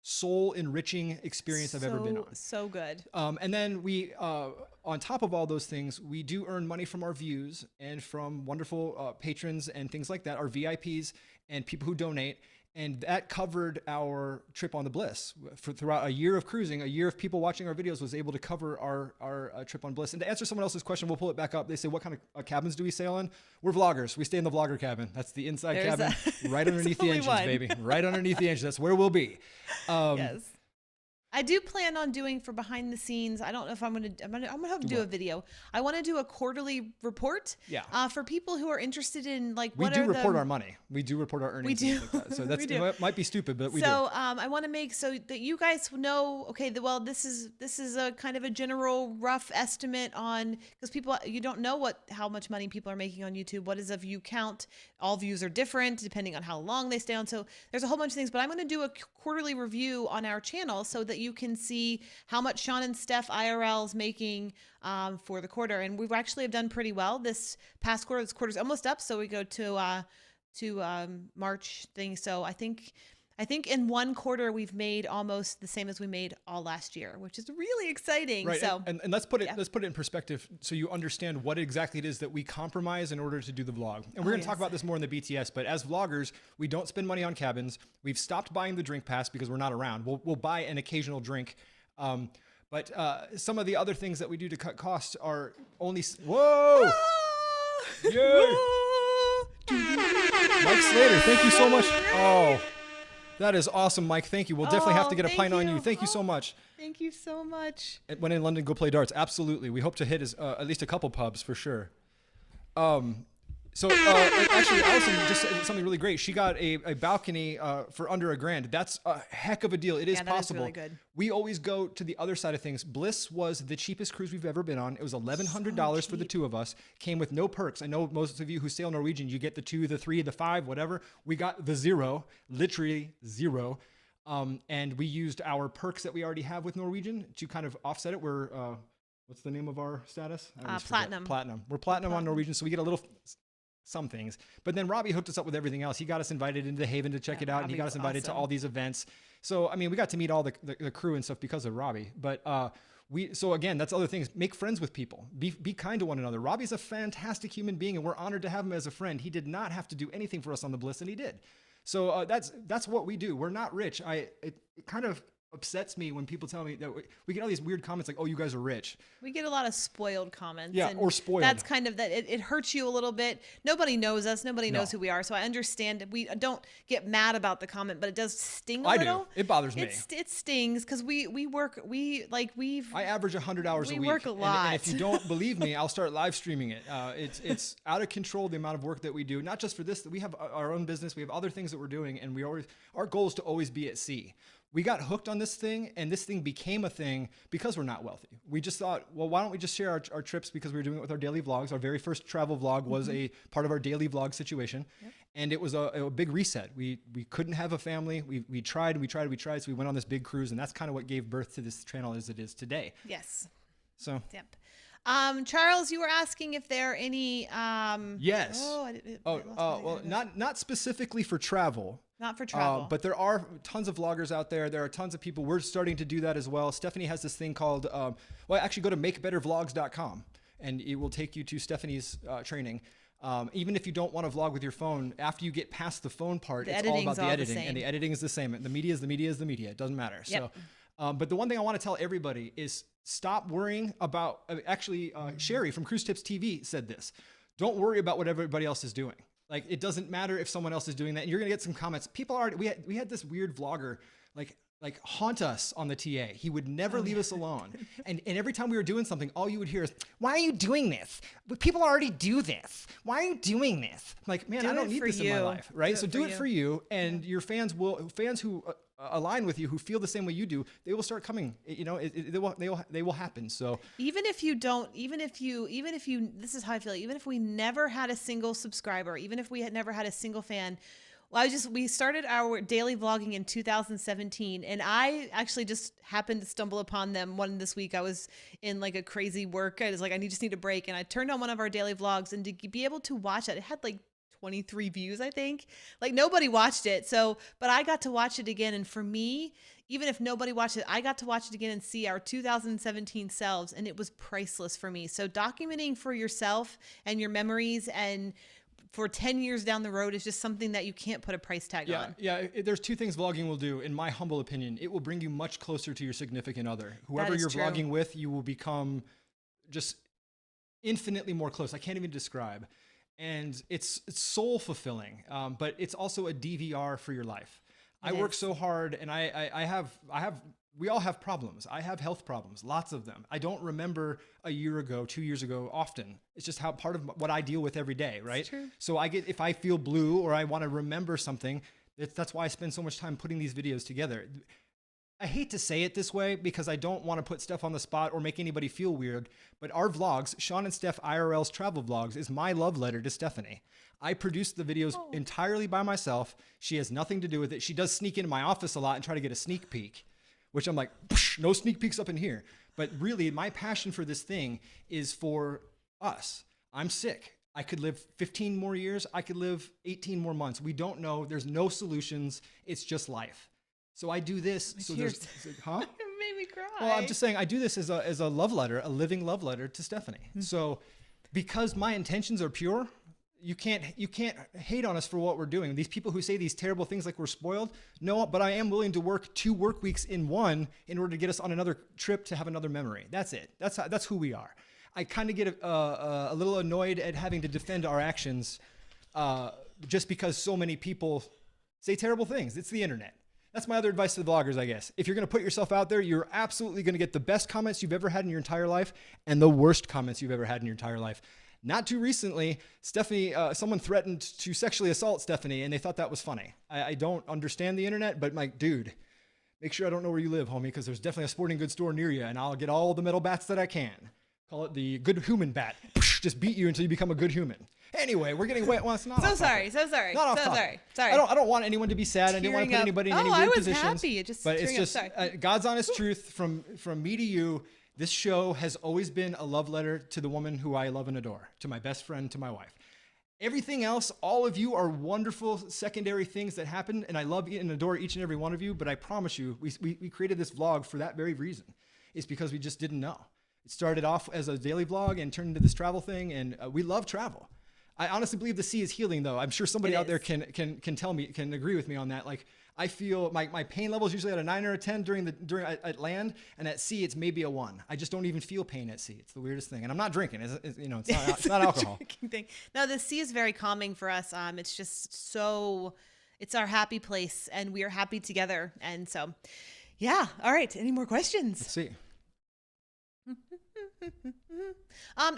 soul-enriching experience I've ever been on. So good. And then we, on top of all those things, we do earn money from our views and from wonderful patrons and things like that, our VIPs and people who donate. And that covered our trip on the Bliss. Throughout a year of cruising, a year of people watching our videos was able to cover our trip on Bliss. And to answer someone else's question, we'll pull it back up. They say, what kind of cabins do we sail in? We're vloggers. We stay in the vlogger cabin. That's the inside cabin, right underneath the engines, baby. Right underneath the engines. That's where we'll be. Yes. I do plan on doing for behind the scenes. I don't know if I'm gonna have to do a video. I want to do a quarterly report. Yeah. For people who are interested in we do report our money. We do report our earnings. We do. And things like that. So that's it might be stupid, but we do. So I want to make so that you guys know. Okay, this is a kind of a general rough estimate on, because you don't know how much money people are making on YouTube. What is a view count? All views are different depending on how long they stay on. So there's a whole bunch of things. But I'm going to do a quarterly review on our channel so that you can see how much Sean and Steph IRL is making for the quarter. And we've actually have done pretty well this past quarter. This quarter's almost up, so we go to March thing. So I think in one quarter we've made almost the same as we made all last year, which is really exciting. Right. So and let's put it in perspective so you understand what exactly it is that we compromise in order to do the vlog. And we're going to talk about this more in the BTS, but as vloggers, we don't spend money on cabins. We've stopped buying the drink pass because we're not around. We'll buy an occasional drink. But some of the other things that we do to cut costs are only whoa! Yay! Mike Slater, thank you so much. Oh, that is awesome, Mike. Thank you. We'll definitely have to get a pint on you. Thank you so much. Thank you so much. When in London, go play darts. Absolutely. We hope to hit at least a couple pubs for sure. So actually, Allison just said something really great. She got a balcony for under $1,000. That's a heck of a deal. It is possible. That is really good. We always go to the other side of things. Bliss was the cheapest cruise we've ever been on. It was $1,100 for the two of us. Came with no perks. I know most of you who sail Norwegian, you get the 2, the 3, the 5, whatever. We got the 0, literally 0. And we used our perks that we already have with Norwegian to kind of offset it. We're what's the name of our status? Platinum. Platinum. We're platinum on Norwegian, so we get a little some things. But then Robbie hooked us up with everything else. He got us invited into the Haven to check it out, and he got us invited to all these events. So, I mean, we got to meet all the crew and stuff because of Robbie. But so again, that's other things. Make friends with people. Be kind to one another. Robbie's a fantastic human being, and we're honored to have him as a friend. He did not have to do anything for us on the Bliss, and he did. So that's what we do. We're not rich. It kind of upsets me when people tell me that we get all these weird comments like, oh, you guys are rich. We get a lot of spoiled comments. Yeah, or spoiled. That's kind of that. It hurts you a little bit. Nobody knows us. Nobody knows who we are. So I understand. We don't get mad about the comment, but it does sting a little. I do. It bothers me. It stings because we work. I average 100 hours a week. We work a lot. And if you don't believe me, I'll start live streaming it. It's out of control, the amount of work that we do. Not just for this. We have our own business. We have other things that we're doing, and our goal is to always be at sea. We got hooked on this thing, and this thing became a thing because we're not wealthy. We just thought, well, why don't we just share our trips, because we were doing it with our daily vlogs. Our very first travel vlog was a part of our daily vlog situation, and it was a big reset. We couldn't have a family. We tried, so we went on this big cruise, and that's kind of what gave birth to this channel as it is today. Yes. So. Yep. Charles, you were asking if there are any. Yes. Well, not specifically for travel. Not for travel. But there are tons of vloggers out there. There are tons of people. We're starting to do that as well. Stephanie has this thing called, actually go to makebettervlogs.com, and it will take you to Stephanie's training. Even if you don't want to vlog with your phone, after you get past the phone part, it's all about the editing. And the editing is the same. The media is the media is the media. It doesn't matter. Yep. So, but the one thing I want to tell everybody is stop worrying about, Sherry from Cruise Tips TV said this. Don't worry about what everybody else is doing. Like, it doesn't matter if someone else is doing that. And you're going to get some comments. People are, we had this weird vlogger, like haunt us on the TA. He would never leave us alone. And every time we were doing something, all you would hear is, why are you doing this? But people already do this. Why are you doing this? I'm like, man, I don't need this in my life, right? So do it for you. And your fans who align with you, who feel the same way you do, they will start coming. You know, they will happen. So even if you, this is how I feel. Even if we never had a single subscriber, even if we had never had a single fan, we started our daily vlogging in 2017, and I actually just happened to stumble upon them this week. I was in like a crazy work. I was like, I just need a break. And I turned on one of our daily vlogs, and to be able to watch it had like 23 views, I think. Like, nobody watched it. So, but I got to watch it again. And for me, even if nobody watched it, I got to watch it again and see our 2017 selves, and it was priceless for me. So documenting for yourself and your memories and for 10 years down the road is just something that you can't put a price tag on. Yeah, there's two things vlogging will do, in my humble opinion. It will bring you much closer to your significant other. Whoever you're vlogging with, you will become just infinitely more close. I can't even describe. And it's soul fulfilling, but it's also a DVR for your life. I work so hard, and we all have problems. I have health problems, lots of them. I don't remember a year ago, 2 years ago often. It's just how part of what I deal with every day, right? True. So if I feel blue or I want to remember something, that's why I spend so much time putting these videos together. I hate to say it this way because I don't want to put Steph on the spot or make anybody feel weird, but our vlogs, Sean and Steph IRL's travel vlogs, is my love letter to Stephanie. I produce the videos entirely by myself. She has nothing to do with it. She does sneak into my office a lot and try to get a sneak peek, which I'm like, no sneak peeks up in here. But really, my passion for this thing is for us. I'm sick. I could live 15 more years. I could live 18 more months. We don't know. There's no solutions. It's just life. So I do this. So there's, huh? It made me cry. Well, I'm just saying I do this as a love letter, a living love letter to Stephanie. So because my intentions are pure, you can't hate on us for what we're doing. These people who say these terrible things like we're spoiled, no, but I am willing to work 2 work weeks in one in order to get us on another trip to have another memory. That's it. That's who we are. I kind of get a little annoyed at having to defend our actions just because so many people say terrible things. It's the internet. That's my other advice to the vloggers, I guess. If you're going to put yourself out there, you're absolutely going to get the best comments you've ever had in your entire life and the worst comments you've ever had in your entire life. Not too recently, Stephanie, someone threatened to sexually assault Stephanie, and they thought that was funny. I don't understand the internet, but my dude, make sure I don't know where you live, homie, because there's definitely a sporting goods store near you, and I'll get all the metal bats that I can. Call it the good human bat. Just beat you until you become a good human. Anyway, we're getting wet. Well, it's not so sorry. Sorry. I don't want anyone to be sad. I didn't want to put anybody in any weird positions. I was happy. But it's just God's honest truth from me to you. This show has always been a love letter to the woman who I love and adore, to my best friend, to my wife. Everything else, all of you are wonderful secondary things that happen, and I love and adore each and every one of you, but I promise you, we created this vlog for that very reason. It's because we just didn't know. It started off as a daily vlog and turned into this travel thing, and we love travel. I honestly believe the sea is healing, though. I'm sure somebody out there can tell me, can agree with me on that. Like, I feel my pain level is usually at a 9 or a 10 during at land, and at sea it's maybe a 1. I just don't even feel pain at sea. It's the weirdest thing, and I'm not drinking. It's not alcohol. Thing. No, the sea is very calming for us. It's just so, it's our happy place, and we are happy together. And so, yeah. All right. Any more questions? Let's see.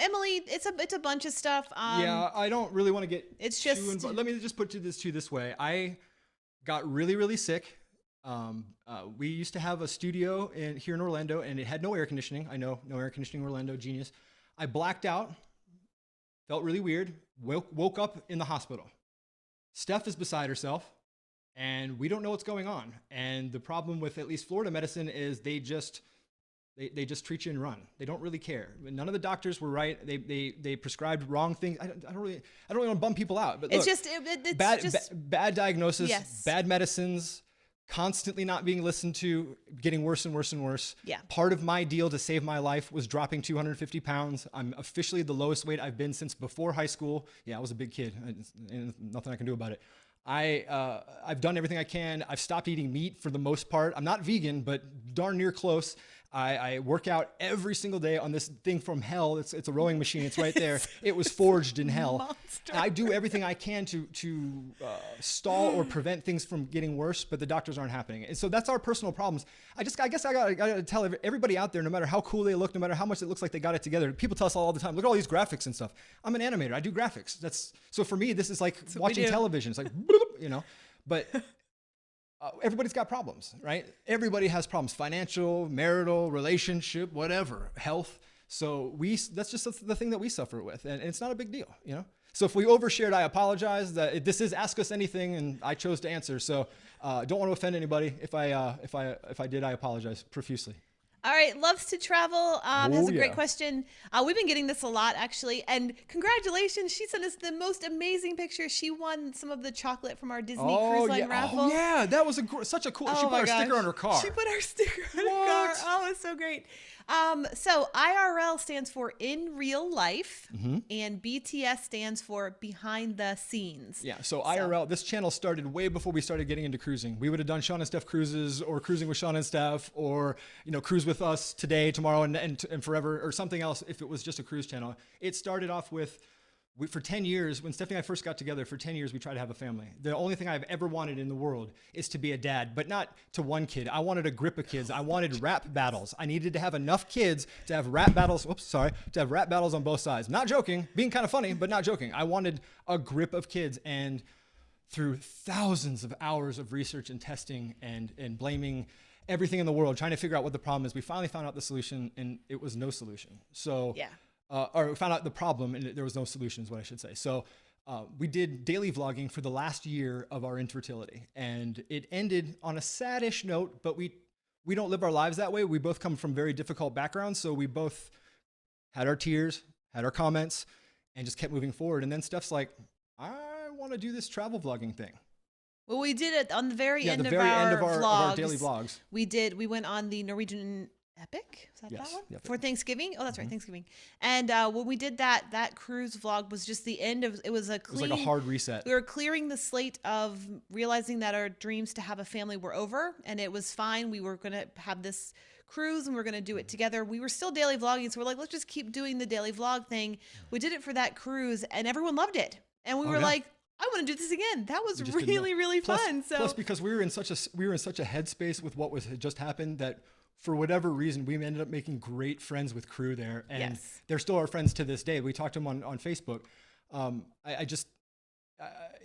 Emily, it's a bunch of stuff. Yeah, I don't really want to get. It's just. Let me just put this way. I got really, really sick. We used to have a studio here in Orlando, and it had no air conditioning. I know, no air conditioning in Orlando, genius. I blacked out, felt really weird, woke up in the hospital. Stef is beside herself, and we don't know what's going on. And the problem with at least Florida medicine is they just treat you and run. They don't really care. None of the doctors were right. They prescribed wrong things. I don't really want to bum people out, but look, it's bad diagnosis, yes. Bad medicines, constantly not being listened to, getting worse and worse and worse. Yeah. Part of my deal to save my life was dropping 250 pounds. I'm officially the lowest weight I've been since before high school. Yeah, I was a big kid, and nothing I can do about it. I've done everything I can. I've stopped eating meat for the most part. I'm not vegan, but darn near close. I work out every single day on this thing from hell. It's a rowing machine. It's right there. It was forged in hell. Monster. I do everything I can to stall or prevent things from getting worse, but the doctors aren't happening. And so that's our personal problems. I guess I gotta tell everybody out there, no matter how cool they look, no matter how much it looks like they got it together. People tell us all the time, look at all these graphics and stuff. I'm an animator. I do graphics. So for me, this is like watching television. It's like, but. Everybody's got problems, right? Everybody has problems: financial, marital, relationship, whatever, health. So that's just the thing that we suffer with, and it's not a big deal, So if we overshared, I apologize. This is Ask Us Anything, and I chose to answer. So don't want to offend anybody. If I did, I apologize profusely. All right, loves to travel. Has a great question. We've been getting this a lot, actually. And congratulations, she sent us the most amazing picture. She won some of the chocolate from our Disney Cruise Line raffle. Oh, yeah, that was such a cool. She put our sticker on her car. She put our sticker on her car. Oh, it's so great. So IRL stands for in real life, and BTS stands for behind the scenes. Yeah, so IRL, this channel started way before we started getting into cruising. We would have done Sean and Steph cruises, or cruising with Sean and Steph, or cruise with us today, tomorrow, and forever, or something else if it was just a cruise channel. It started off with, for 10 years, when Stephanie and I first got together, for 10 years, we tried to have a family. The only thing I've ever wanted in the world is to be a dad, but not to one kid. I wanted a grip of kids. I wanted rap battles. I needed to have enough kids to have rap battles. To have rap battles on both sides. Not joking, being kind of funny, but not joking. I wanted a grip of kids, and through thousands of hours of research and testing and blaming everything in the world, trying to figure out what the problem is, we finally found out the solution, and it was no solution. So yeah. Or we found out the problem, and there was no solution is what I should say. So we did daily vlogging for the last year of our infertility, and it ended on a saddish note, but we don't live our lives that way. We both come from very difficult backgrounds, so we both had our tears, had our comments, and just kept moving forward. And then Steph's like, I want to do this travel vlogging thing. Well, we did it on the very end of our daily vlogs. We went on the Norwegian Epic, is that that one? Yep. For Thanksgiving? Oh, that's right, Thanksgiving. And when we did that cruise vlog was just the end of, it was like a hard reset. We were clearing the slate of realizing that our dreams to have a family were over, and it was fine. We were going to have this cruise, and we were going to do it together. We were still daily vlogging, so we're like, let's just keep doing the daily vlog thing. We did it for that cruise, and everyone loved it. And we were like, I want to do this again. That was really fun. Plus, because we were in such a headspace with what had just happened, that for whatever reason, we ended up making great friends with crew there, and they're still our friends to this day. We talked to them on Facebook.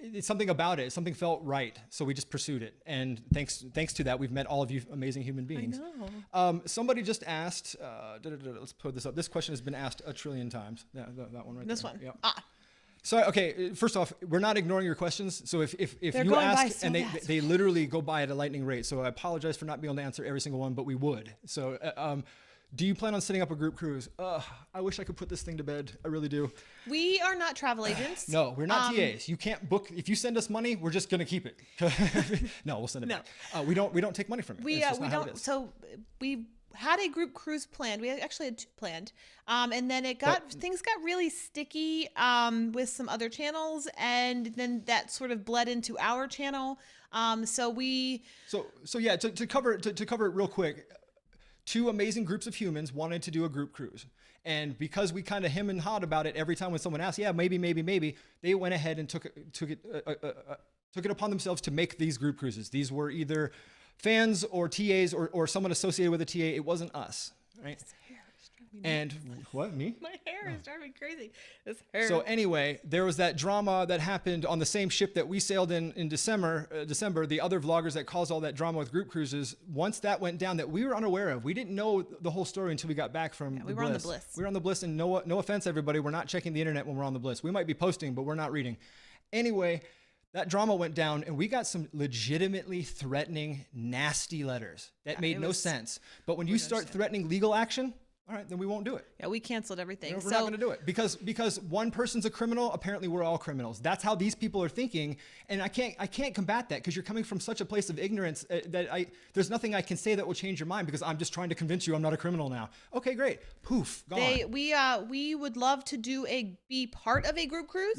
It's something about it. Something felt right, so we just pursued it. And thanks to that, we've met all of you amazing human beings. I know. Somebody just asked. Let's put this up. This question has been asked a trillion times. That one right there. This one. Yep. So, okay, first off, we're not ignoring your questions. So if you ask, and they literally go by at a lightning rate. So I apologize for not being able to answer every single one, but we would. So Do you plan on setting up a group cruise? I wish I could put this thing to bed. I really do. We are not travel agents. No, we're not TAs. You can't book. If you send us money, we're just gonna keep it. No, we'll send it back. We don't take money from it. We don't. So we had a group cruise planned. We actually had 2 planned, and then things got really sticky with some other channels, and then that sort of bled into our channel. So yeah, to cover it real quick. 2 amazing groups of humans wanted to do a group cruise. And because we kind of hem and hawed about it every time when someone asked, yeah, maybe, they went ahead and took it upon themselves to make these group cruises. These were either fans or TAs or someone associated with a TA. It wasn't us, right? And what, me? My hair is driving crazy. This hair. So anyway, there was that drama that happened on the same ship that we sailed in December, the other vloggers that caused all that drama with group cruises. Once that went down, that we were unaware of. We didn't know the whole story until we got back from the we were on the Bliss. We were on the Bliss, and no offense, everybody, we're not checking the internet when we're on the Bliss. We might be posting, but we're not reading. Anyway, that drama went down, and we got some legitimately threatening, nasty letters that made no sense. But when you start threatening legal action, all right, then we won't do it. Yeah, we canceled everything. We're not going to do it because one person's a criminal. Apparently, we're all criminals. That's how these people are thinking, and I can't combat that because you're coming from such a place of ignorance that there's nothing I can say that will change your mind because I'm just trying to convince you I'm not a criminal now. Okay, great. Poof, gone. We would love to be part of a group cruise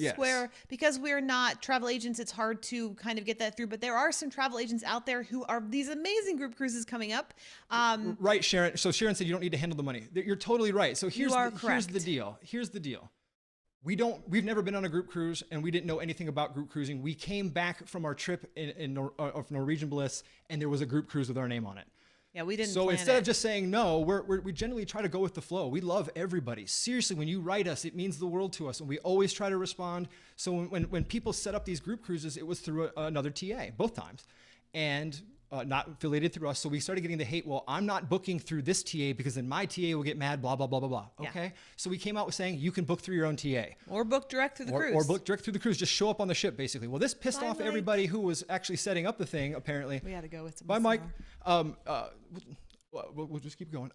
because we're not travel agents. It's hard to kind of get that through. But there are some travel agents out there who are these amazing group cruises coming up. Right, Sharon. So Sharon said you don't need to handle the money. You're totally right. So here's the deal. We've never been on a group cruise, and we didn't know anything about group cruising. We came back from our trip of Norwegian Bliss, and there was a group cruise with our name on it. Yeah, we didn't. So instead of just saying no, we generally try to go with the flow. We love everybody. Seriously, when you write us, it means the world to us, and we always try to respond. So when people set up these group cruises, it was through another TA both times, and not affiliated through us. So we started getting the hate. Well, I'm not booking through this TA because then my TA will get mad, blah, blah, blah, blah, blah. Okay. Yeah. So we came out with saying you can book through your own TA. Or book direct through the cruise. Or book direct through the cruise. Just show up on the ship, basically. Well, this pissed off everybody who was actually setting up the thing, apparently. We had to go with some. Bye, Mike. We'll just keep going.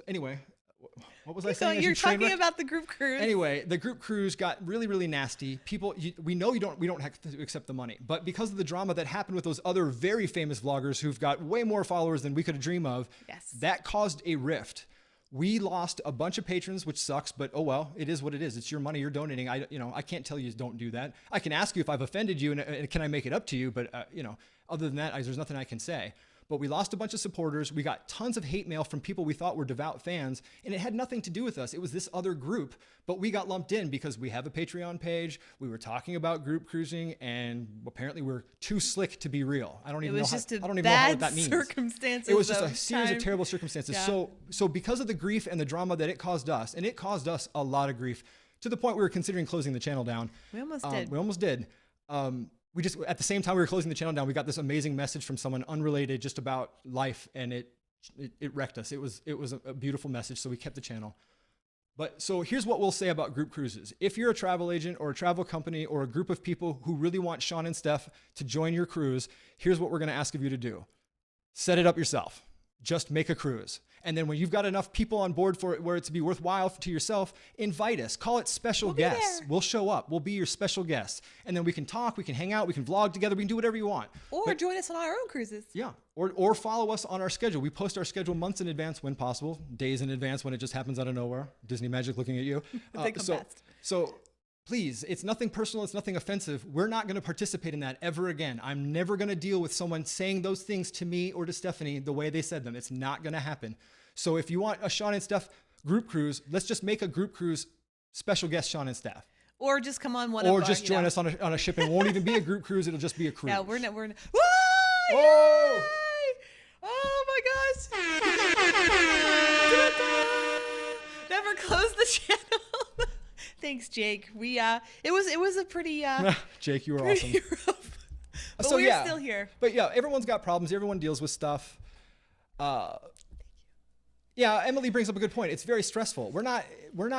Anyway, what was I saying? You're talking about the group cruise. Anyway, the group cruise got really, really nasty. People, we know we don't have to accept the money, but because of the drama that happened with those other very famous vloggers who've got way more followers than we could dream of, that caused a rift. We lost a bunch of patrons, which sucks, but oh well, it is what it is. It's your money, you're donating. I can't tell you don't do that. I can ask you if I've offended you and can I make it up to you, but other than that, there's nothing I can say. But we lost a bunch of supporters. We got tons of hate mail from people we thought were devout fans, and it had nothing to do with us. It was this other group, but we got lumped in because we have a Patreon page. We were talking about group cruising, and apparently we're too slick to be real. I don't even know what that means. Circumstances. It was just a series of terrible circumstances. Yeah. So because of the grief and the drama that it caused us, and it caused us a lot of grief to the point we were considering closing the channel down. We almost did. We almost did. We just, at the same time we were closing the channel down, we got this amazing message from someone unrelated just about life, and it wrecked us. It was a beautiful message, so we kept the channel. But so here's what we'll say about group cruises. If you're a travel agent or a travel company or a group of people who really want Sean and Stef to join your cruise, here's what we're going to ask of you to do. Set it up yourself. Just make a cruise. And then when you've got enough people on board for it where it to be worthwhile to yourself, invite us. Call it special guests. We'll show up. We'll be your special guests. And then we can talk, we can hang out, we can vlog together, we can do whatever you want. Or join us on our own cruises. Yeah. Or follow us on our schedule. We post our schedule months in advance when possible, days in advance when it just happens out of nowhere. Disney magic looking at you. So please, it's nothing personal, it's nothing offensive. We're not going to participate in that ever again. I'm never going to deal with someone saying those things to me or to Stephanie the way they said them. It's not going to happen. So if you want a Sean and Steph group cruise, let's just make a group cruise special guest Sean and Steph. Or just come on one or of our, just join us on a ship, and it won't even be a group cruise, it'll just be a cruise. Yeah, we're not. Oh! Oh my gosh. Never close the channel. Thanks, Jake. It was a pretty Jake, you were awesome. Rough. But so, we're still here. But yeah, everyone's got problems. Everyone deals with stuff. Yeah, Emily brings up a good point. It's very stressful. We're not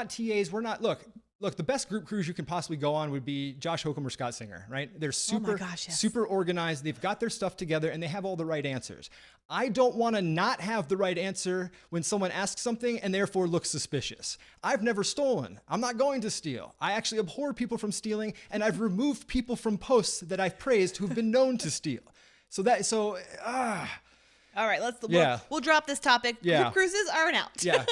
TAs. Look, Look, the best group cruise you can possibly go on would be Josh Hokum or Scott Singer, right? They're super, super organized. They've got their stuff together and they have all the right answers. I don't want to not have the right answer when someone asks something and therefore look suspicious. I've never stolen. I'm not going to steal. I actually abhor people from stealing, and I've removed people from posts that I've praised who've been known to steal. All right, Yeah. we'll drop this topic. Yeah. Group cruises are an out. Yeah.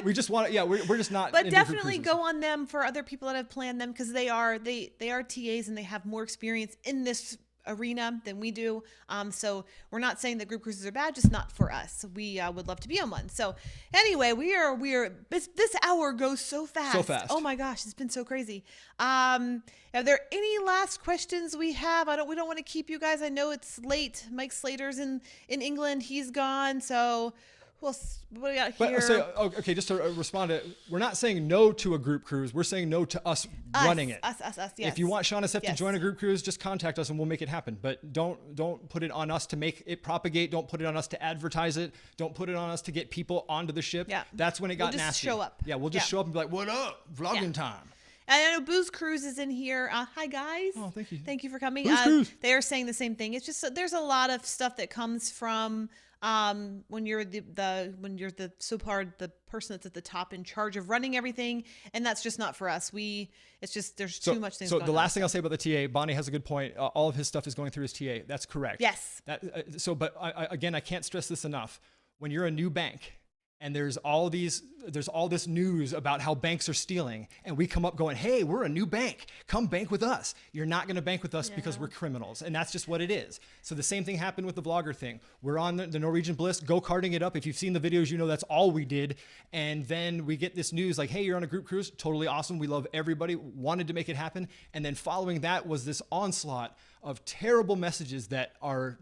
We just want to, we're just not. But into group definitely cruises. go on them for other people that have planned them, because they are TAs and they have more experience in this arena than we do. So we're not saying that group cruises are bad, just not for us. We would love to be on one. So anyway, we are this hour goes so fast. So fast. Oh my gosh, it's been so crazy. Are there any last questions we have? We don't want to keep you guys. I know it's late. Mike Slater's in England. He's gone. So what do we got here? Okay, just to respond to, we're not saying no to a group cruise. We're saying no to us running it. Us, yes. If you want Sean and Stef to Yes. join a group cruise, just contact us and we'll make it happen. But don't put it on us to make it propagate. Don't put it on us to advertise it. Don't put it on us to get people onto the ship. Yeah. That's when it got We'll just nasty. show up. Yeah, we'll just show up and be like, what up? Vlogging time. And I know Booze Cruise is in here. Hi guys. Oh, thank you. Thank you for coming. Booze Cruise. They are saying the same thing. It's just there's a lot of stuff that comes from when you're the person that's at the top in charge of running everything, and that's just not for us. It's just there's too much things. So going the on. last thing I'll say about the TA, Bonnie has a good point. All of his stuff is going through his TA. That's correct. Yes. But again, I can't stress this enough. When you're a new bank and there's all this news about how banks are stealing, and we come up going, hey, we're a new bank. Come bank with us. You're not going to bank with us because we're criminals. And that's just what it is. So the same thing happened with the vlogger thing. We're on the Norwegian Bliss, go-karting it up. If you've seen the videos, you know that's all we did. And then we get this news like, hey, you're on a group cruise. Totally awesome. We love everybody. Wanted to make it happen. And then following that was this onslaught of terrible messages that are...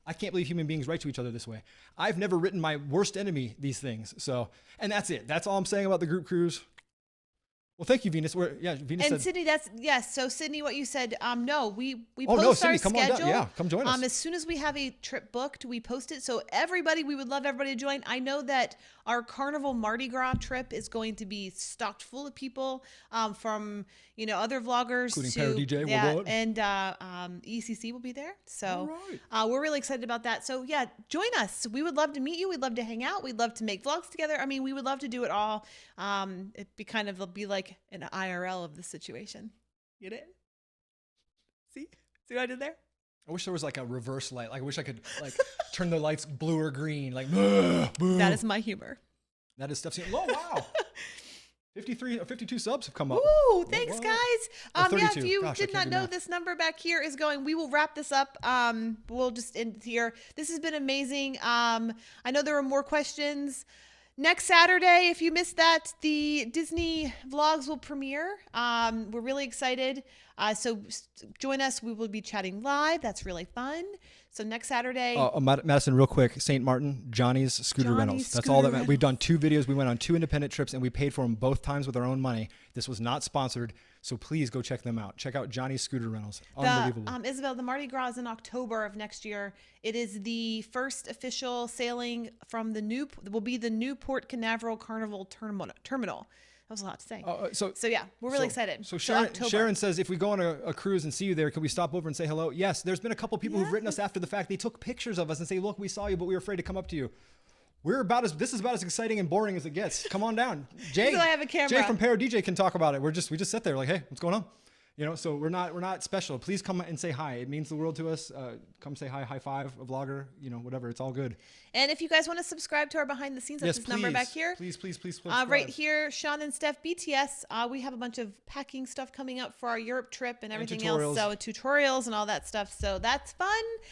I can't believe human beings write to each other this way. I've never written my worst enemy these things. So, and that's it. That's all I'm saying about the group cruise. Well, thank you, Venus. Venus And said, Sydney, yes. So Sydney, what you said, no, we oh, post no, Sydney, our come schedule. on down. Yeah, come join us. As soon as we have a trip booked, we post it. So we would love everybody to join. I know that our Carnival Mardi Gras trip is going to be stocked full of people from other vloggers, including Para DJ, and ECC will be there. So All we're really excited about that. So yeah, join us. We would love to meet you. We'd love to hang out. We'd love to make vlogs together. I mean, we would love to do it all. It'd be like an IRL of the situation. Get it? See what I did there? I wish there was like a reverse light. Like I wish I could turn the lights blue or green. Like, boo. That is my humor. That is Stef's. Oh, wow. 52 subs have come up. Ooh, thanks guys. Oh, If 32. you Gosh, I did can't not do know, math. this number back here is going. We will wrap this up. We'll just end here. This has been amazing. I know there were more questions. Next Saturday, if you missed that, the Disney vlogs will premiere. We're really excited. So join us. We will be chatting live. That's really fun. So next Saturday. Madison, real quick. St. Martin, Johnny's Scooter Rentals. That's all that we've done. 2 videos. We went on 2 independent trips and we paid for them both times with our own money. This was not sponsored. So please go check them out. Check out Johnny's Scooter Rentals. Unbelievable. Isabel, the Mardi Gras is in October of next year. It is the first official sailing from the Newport Canaveral Carnival Terminal. That was a lot to say. So yeah, we're really excited. So Sharon says, if we go on a cruise and see you there, can we stop over and say hello? Yes, there's been a couple people who've written us after the fact. They took pictures of us and say, look, we saw you, but we were afraid to come up to you. This is about as exciting and boring as it gets. Come on down. Jay, I have a camera. Jay from Para DJ can talk about it. We just sit there like, hey, what's going on? So we're not special. Please come and say hi. It means the world to us. Come say hi, high five, a vlogger, whatever. It's all good. And if you guys want to subscribe to our behind the scenes, that's this number back here. Please subscribe. Right here, Sean and Stef BTS. We have a bunch of packing stuff coming up for our Europe trip and everything else. So tutorials and all that stuff. So that's fun.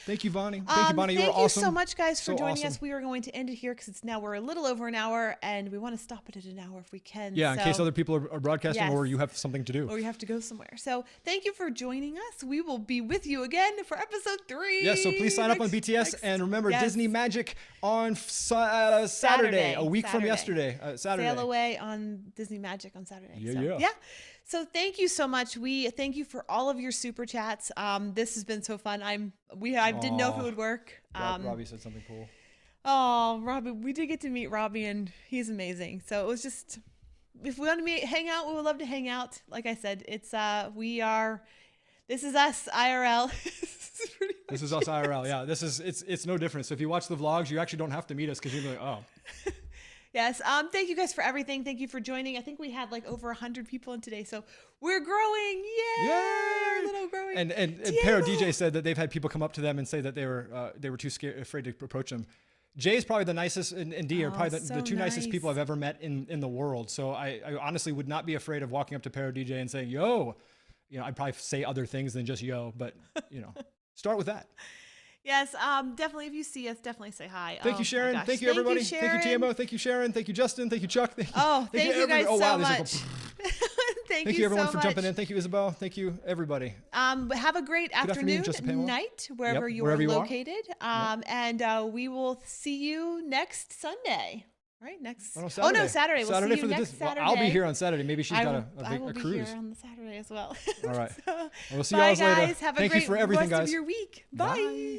Thank you, Bonnie. Thank you, Bonnie. You were awesome. Thank you so much, guys, for joining awesome. us. We are going to end it here because we're a little over an hour, and we want to stop it at an hour if we can. Yeah, in case other people are broadcasting or you have something to do. Or you have to go somewhere. So thank you for joining us. We will be with you again for episode 3. Yeah, so please sign up on BTS and remember Disney Magic on Saturday, a week from yesterday. Saturday. Sail away on Disney Magic on Saturday. Yeah. So thank you so much. We thank you for all of your super chats. This has been so fun. I didn't know if it would work. Robbie said something cool. Oh, Robbie, we did get to meet Robbie and he's amazing. So it was just if we want to hang out, we would love to hang out. Like I said, it's this is us IRL. This is us IRL. Yeah, it's no different. So if you watch the vlogs, you actually don't have to meet us because you're like, oh. Yes. Thank you guys for everything. Thank you for joining. I think we had like over 100 people in today, so we're growing. Yay! Our little growing. And Pero DJ said that they've had people come up to them and say that they were too afraid to approach them. Jay is probably the nicest, and D are probably the two nicest people I've ever met in the world. So I honestly would not be afraid of walking up to Pero DJ and saying, yo. I'd probably say other things than just yo, but start with that. Yes, definitely. If you see us, definitely say hi. Thank you, Sharon. Thank you, everybody. Thank you, TMO. Thank you, Sharon. Thank you, Justin. Thank you, Chuck. Thank you guys so much. Thank you, everyone, for jumping in. Thank you, Isabel. Thank you, everybody. Have a great afternoon, night, wherever you are located. And we will see you next Sunday. Right, next. Saturday. Oh no, Saturday. We'll see you next Saturday. I'll be here on Saturday. Maybe she's got a cruise. I will be here on the Saturday as well. All right. We'll see you guys later. Have a Thank great you for everything, rest guys. of your week. Bye.